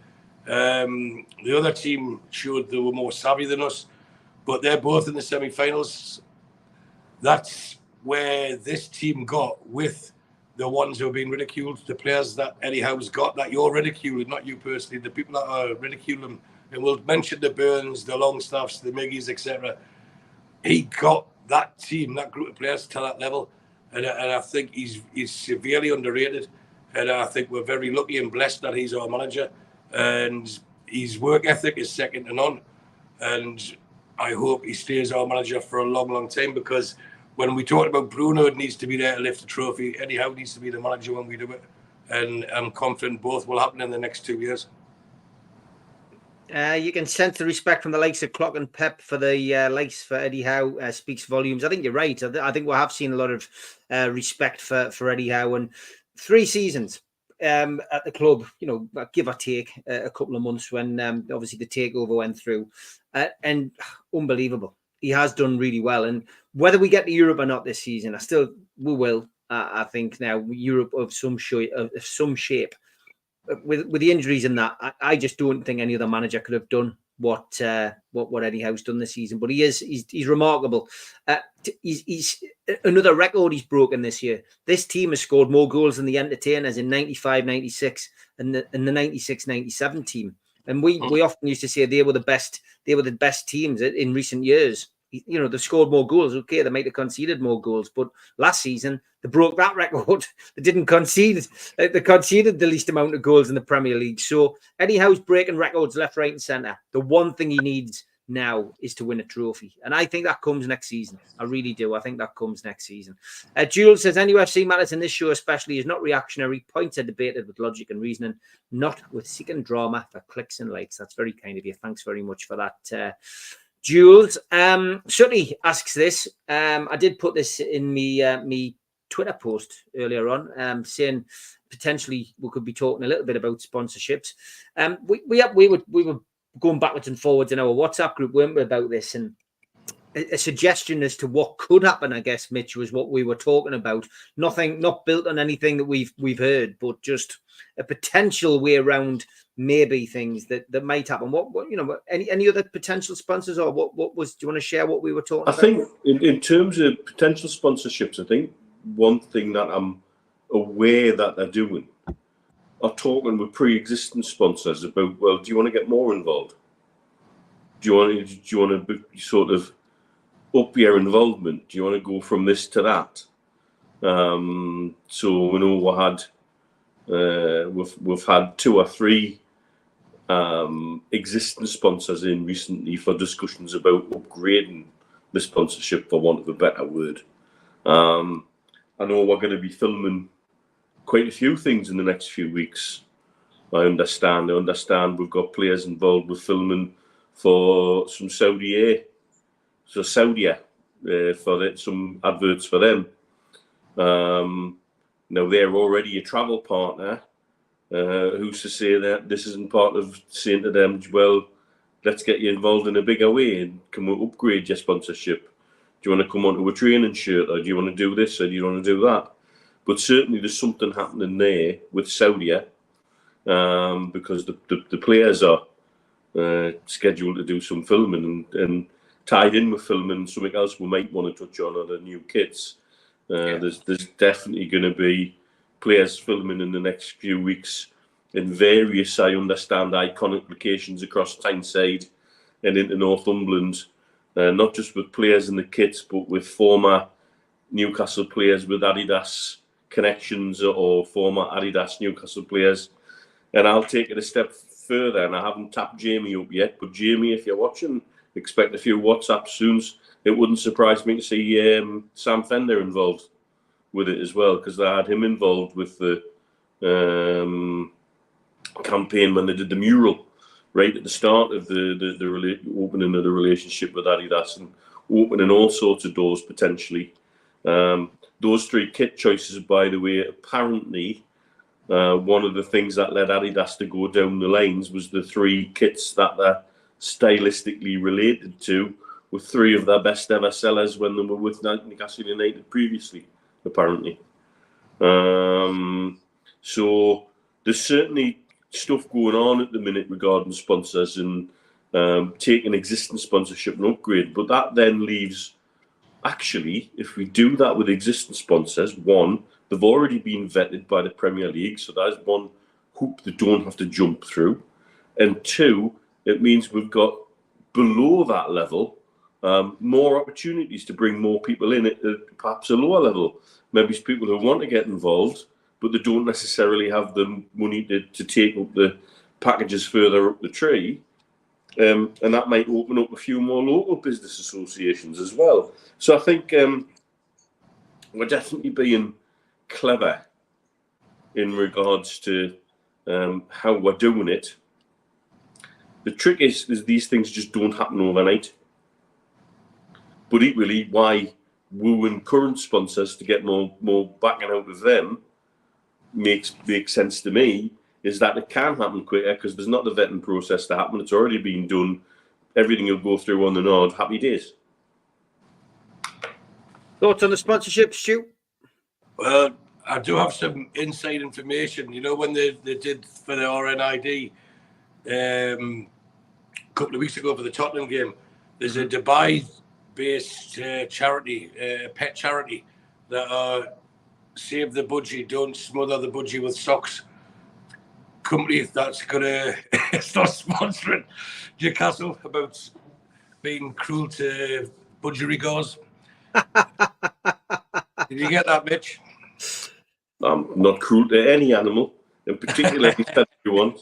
The other team showed they were more savvy than us. but they're both in the semi-finals. That's where this team got with the ones who are being ridiculed, the players that Eddie Howe's got that you're ridiculing, not you personally, the people that are ridiculing. And we'll mention the Burns, the Longstaffs, the Miggies, etc. He got that team, that group of players to that level. And I think he's severely underrated. And I think we're very lucky and blessed that he's our manager. And his work ethic is second to none. And I hope he stays our manager for a long, long time, because when we talk about Bruno, it needs to be there to lift the trophy. Eddie Howe needs to be the manager when we do it. And I'm confident both will happen in the next 2 years. You can sense the respect from the likes of Clock and Pep for the likes for Eddie Howe speaks volumes. I think you're right. I think we have seen a lot of respect for Eddie Howe, and 3 seasons at the club, you know, give or take a couple of months when obviously the takeover went through, and unbelievable. He has done really well, and whether we get to Europe or not this season, we will. I think now Europe of some shape. With the injuries and that, I just don't think any other manager could have done what Eddie Howe's done this season. But he's remarkable. He's another record he's broken this year. This team has scored more goals than the Entertainers in 95-96 and the 96-97 team. And we often used to say they were the best teams in recent years. You know, they scored more goals. Okay, they might have conceded more goals, but last season they broke that record. They didn't concede. They conceded the least amount of goals in the Premier League. So Eddie Howe's breaking records left, right, and centre. The one thing he needs now is to win a trophy, and I think that comes next season. I really do. I think that comes next season. Jules says NUFC matters in this show, especially, is not reactionary. Points are debated with logic and reasoning, not with seeking drama for clicks and likes. That's very kind of you. Thanks very much for that. Jules, Sutty asks this. I did put this in me Twitter post earlier on, saying potentially we could be talking a little bit about sponsorships. We were going backwards and forwards in our WhatsApp group, weren't we, about this, and a suggestion as to what could happen, I guess, Mitch, was what we were talking about. Nothing, not built on anything that we've heard, but just a potential way around maybe things that might happen. What you know, any other potential sponsors, or what was? Do you want to share what we were talking about? I think in terms of potential sponsorships, I think one thing that I'm aware that they're doing are talking with pre-existing sponsors about, well, do you want to get more involved? Do you want to sort of up your involvement? Do you want to go from this to that? So we know we've had 2 or 3 existing sponsors in recently for discussions about upgrading the sponsorship, for want of a better word. I know we're going to be filming quite a few things in the next few weeks. I understand we've got players involved with filming for some Saudi for some adverts for them. Now they're already a travel partner. Who's to say that this isn't part of saying to them, well, let's get you involved in a bigger way and can we upgrade your sponsorship? Do you want to come onto a training shirt, or do you want to do this, or do you want to do that? But certainly there's something happening there with Saudi, because the players are scheduled to do some filming, and tied in with filming, something else we might want to touch on are the new kits. There's definitely going to be players filming in the next few weeks in various, I understand, iconic locations across Tyneside and into Northumberland, not just with players in the kits, but with former Newcastle players with Adidas connections, or former Adidas Newcastle players. And I'll take it a step further, and I haven't tapped Jamie up yet, but Jamie, if you're watching, expect a few WhatsApp soon. It wouldn't surprise me to see Sam Fender involved with it as well, because they had him involved with the campaign when they did the mural right at the start of the opening of the relationship with Adidas, and opening all sorts of doors potentially. Those 3 kit choices, by the way, apparently one of the things that led Adidas to go down the lanes was the 3 kits that they're stylistically related to, with 3 of their best ever sellers when they were with Newcastle United previously, apparently. So there's certainly stuff going on at the minute regarding sponsors, and take an existing sponsorship and upgrade. But that then leaves, actually, if we do that with existing sponsors, one, they've already been vetted by the Premier League, so that's one hoop they don't have to jump through. And two, it means we've got below that level more opportunities to bring more people in at perhaps a lower level. Maybe it's people who want to get involved, but they don't necessarily have the money to take up the packages further up the tree. And that might open up a few more local business associations as well. So I think we're definitely being clever in regards to how we're doing it. The trick is these things just don't happen overnight. But equally, why wooing current sponsors to get more backing out of them makes sense to me, is that it can happen quicker because there's not the vetting process to happen. It's already been done. Everything will go through on the nod. Happy days. Thoughts on the sponsorship, Stu? Well, I do have some inside information. You know, when they did for the RNID a couple of weeks ago for the Tottenham game, there's a Dubai-based charity, pet charity, that save the budgie, don't smother the budgie with socks. Company that's going to start sponsoring Newcastle about being cruel to budgerigars. Did you get that, Mitch? I'm not cruel to any animal, in particular everyone.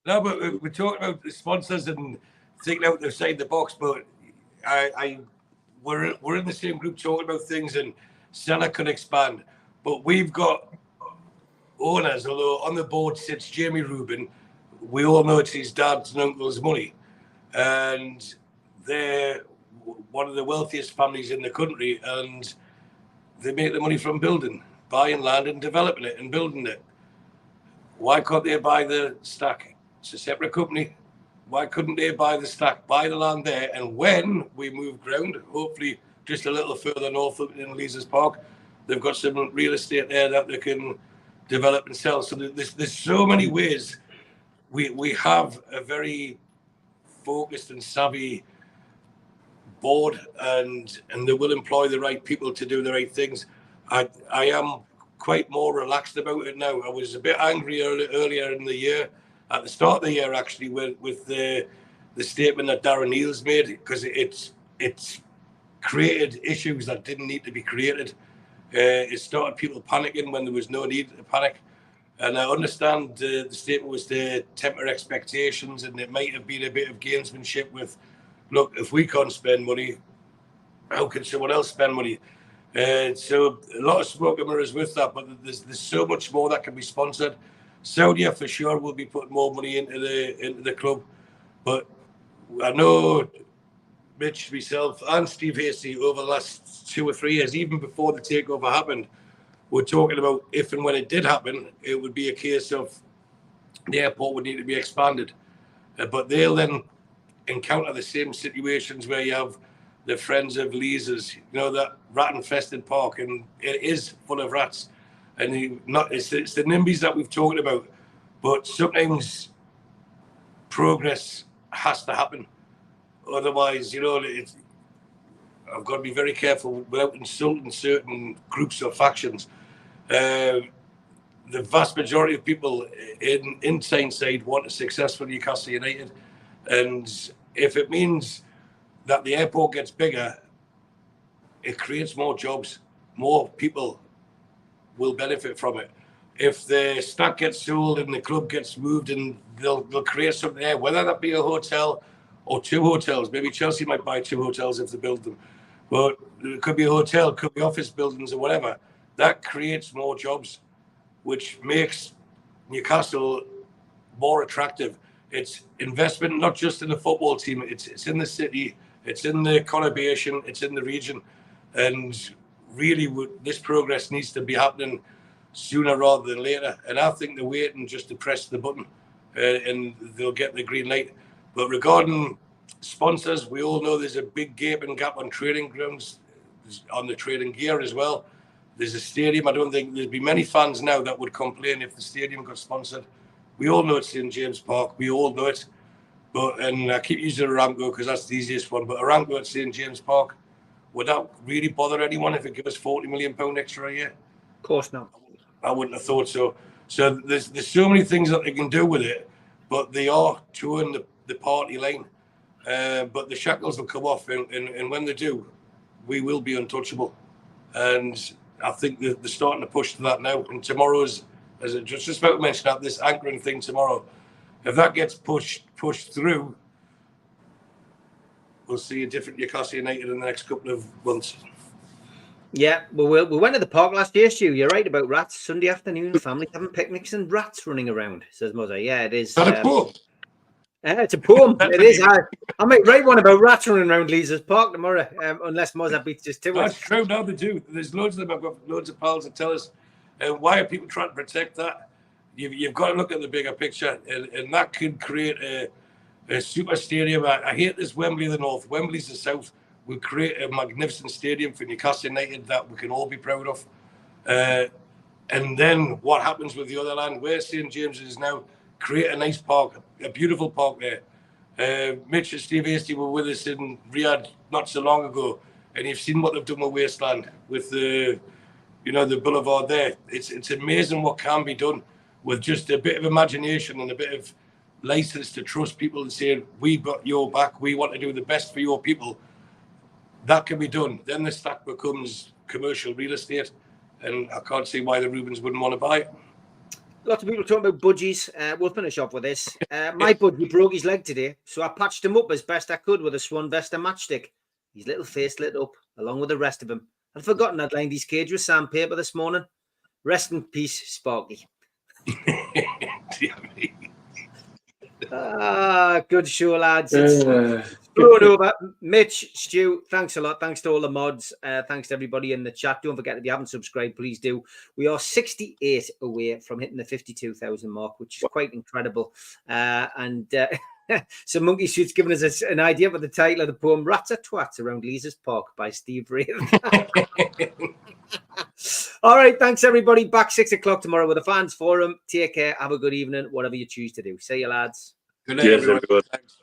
No, but we're talking about the sponsors and thinking outside the box. But we're in the same group talking about things, and Stella can expand. But we've got owners, although on the board sits Jamie Rubin. We all know it's his dad's and uncle's money, and they're one of the wealthiest families in the country, and they make the money from buying land and developing it and building it. Why can't they buy the stack? It's a separate company. Why couldn't they buy the stack, buy the land there, and when we move ground, hopefully just a little further north in Leazes Park, they've got some real estate there that they can develop and sell. So there's so many ways. We have a very focused and savvy board, and they will employ the right people to do the right things. I am quite more relaxed about it now. I was a bit angry earlier in the year, at the start of the year actually, with the statement that Darren Neal's made, because it's created issues that didn't need to be created. It started people panicking when there was no need to panic. And I understand the statement was to temper expectations, and it might have been a bit of gamesmanship with, look, if we can't spend money, how can someone else spend money? So a lot of smoke and mirrors with that, but there's so much more that can be sponsored. Saudi for sure will be putting more money into the club, but I know Mitch, myself, and Steve Hasty over the last 2 or 3 years, even before the takeover happened, we're talking about if and when it did happen, it would be a case of the airport would need to be expanded. But they'll then encounter the same situations where you have the Friends of Leazes, you know, that rat-infested park, and it is full of rats. And it's the NIMBYs that we've talked about. But sometimes progress has to happen. Otherwise, you know, I've got to be very careful without insulting certain groups or factions. The vast majority of people in Tyneside want a successful Newcastle United. And if it means that the airport gets bigger, it creates more jobs. More people will benefit from it. If the stack gets sold and the club gets moved, and they'll create something there, whether that be a hotel or 2 hotels. Maybe Chelsea might buy 2 hotels if they build them. But it could be a hotel, it could be office buildings or whatever. That creates more jobs, which makes Newcastle more attractive. It's investment, not just in the football team. It's in the city, it's in the conurbation, it's in the region. And really, this progress needs to be happening sooner rather than later. And I think they're waiting just to press the button and they'll get the green light. But regarding sponsors, we all know there's a big gaping gap on training grounds, on the training gear as well. There's a stadium. I don't think there'd be many fans now that would complain if the stadium got sponsored. We all know it's St. James Park. We all know it. And I keep using Aramco because that's the easiest one. But Aramco at St James Park, would that really bother anyone if it gives us £40 million extra a year? Of course not. I wouldn't have thought so. So there's so many things that they can do with it, but they are towing the party line. But the shackles will come off, and when they do, we will be untouchable. And I think they're starting to push to that now. And tomorrow's, as I just about to mention, this anchoring thing tomorrow, if that gets pushed through, we'll see a different Newcastle United in the next couple of months. Yeah, well, we went to the park last year, Stu. You're right about rats. Sunday afternoon, family having picnics and rats running around, says Mother. Yeah, it is. Is that a poem? It's a poem. It is. I might write one about rats running around Lees's Park tomorrow, unless Mozza beats us to it. That's true. Now they do. There's loads of them. I've got loads of pals that tell us, why are people trying to protect that? You've got to look at the bigger picture, and that could create a super stadium. I hate this Wembley in the north. Wembley's the south. We'll create a magnificent stadium for Newcastle United that we can all be proud of. And then what happens with the other land, where St James is now, create a nice park, a beautiful park there. Mitch and Steve Hasty were with us in Riyadh not so long ago, and you've seen what they've done with Wasteland, with the boulevard there. It's amazing what can be done with just a bit of imagination and a bit of license to trust people and say, we've got your back, we want to do the best for your people. That can be done. Then the stack becomes commercial real estate, and I can't see why the Rubens wouldn't want to buy it. Lots of people talking about budgies. We'll finish off with this. My budgie broke his leg today, so I patched him up as best I could with a Swan Vesta matchstick. His little face lit up, along with the rest of him. I'd forgotten I'd lined his cage with sandpaper this morning. Rest in peace, Sparky. Good show, lads. It's blown over. Mitch, Stu, thanks a lot. Thanks to all the mods. Thanks to everybody in the chat. Don't forget, if you haven't subscribed, please do. We are 68 away from hitting the 52,000 mark, which is quite incredible. So Monkey Suit's given us an idea for the title of the poem, Rats are Twats Around Lees's Park by Steve Wraith. All right, thanks everybody. Back 6 o'clock tomorrow with the Fans Forum. Take care. Have a good evening, whatever you choose to do. See you, lads. Good night, everyone. Thanks.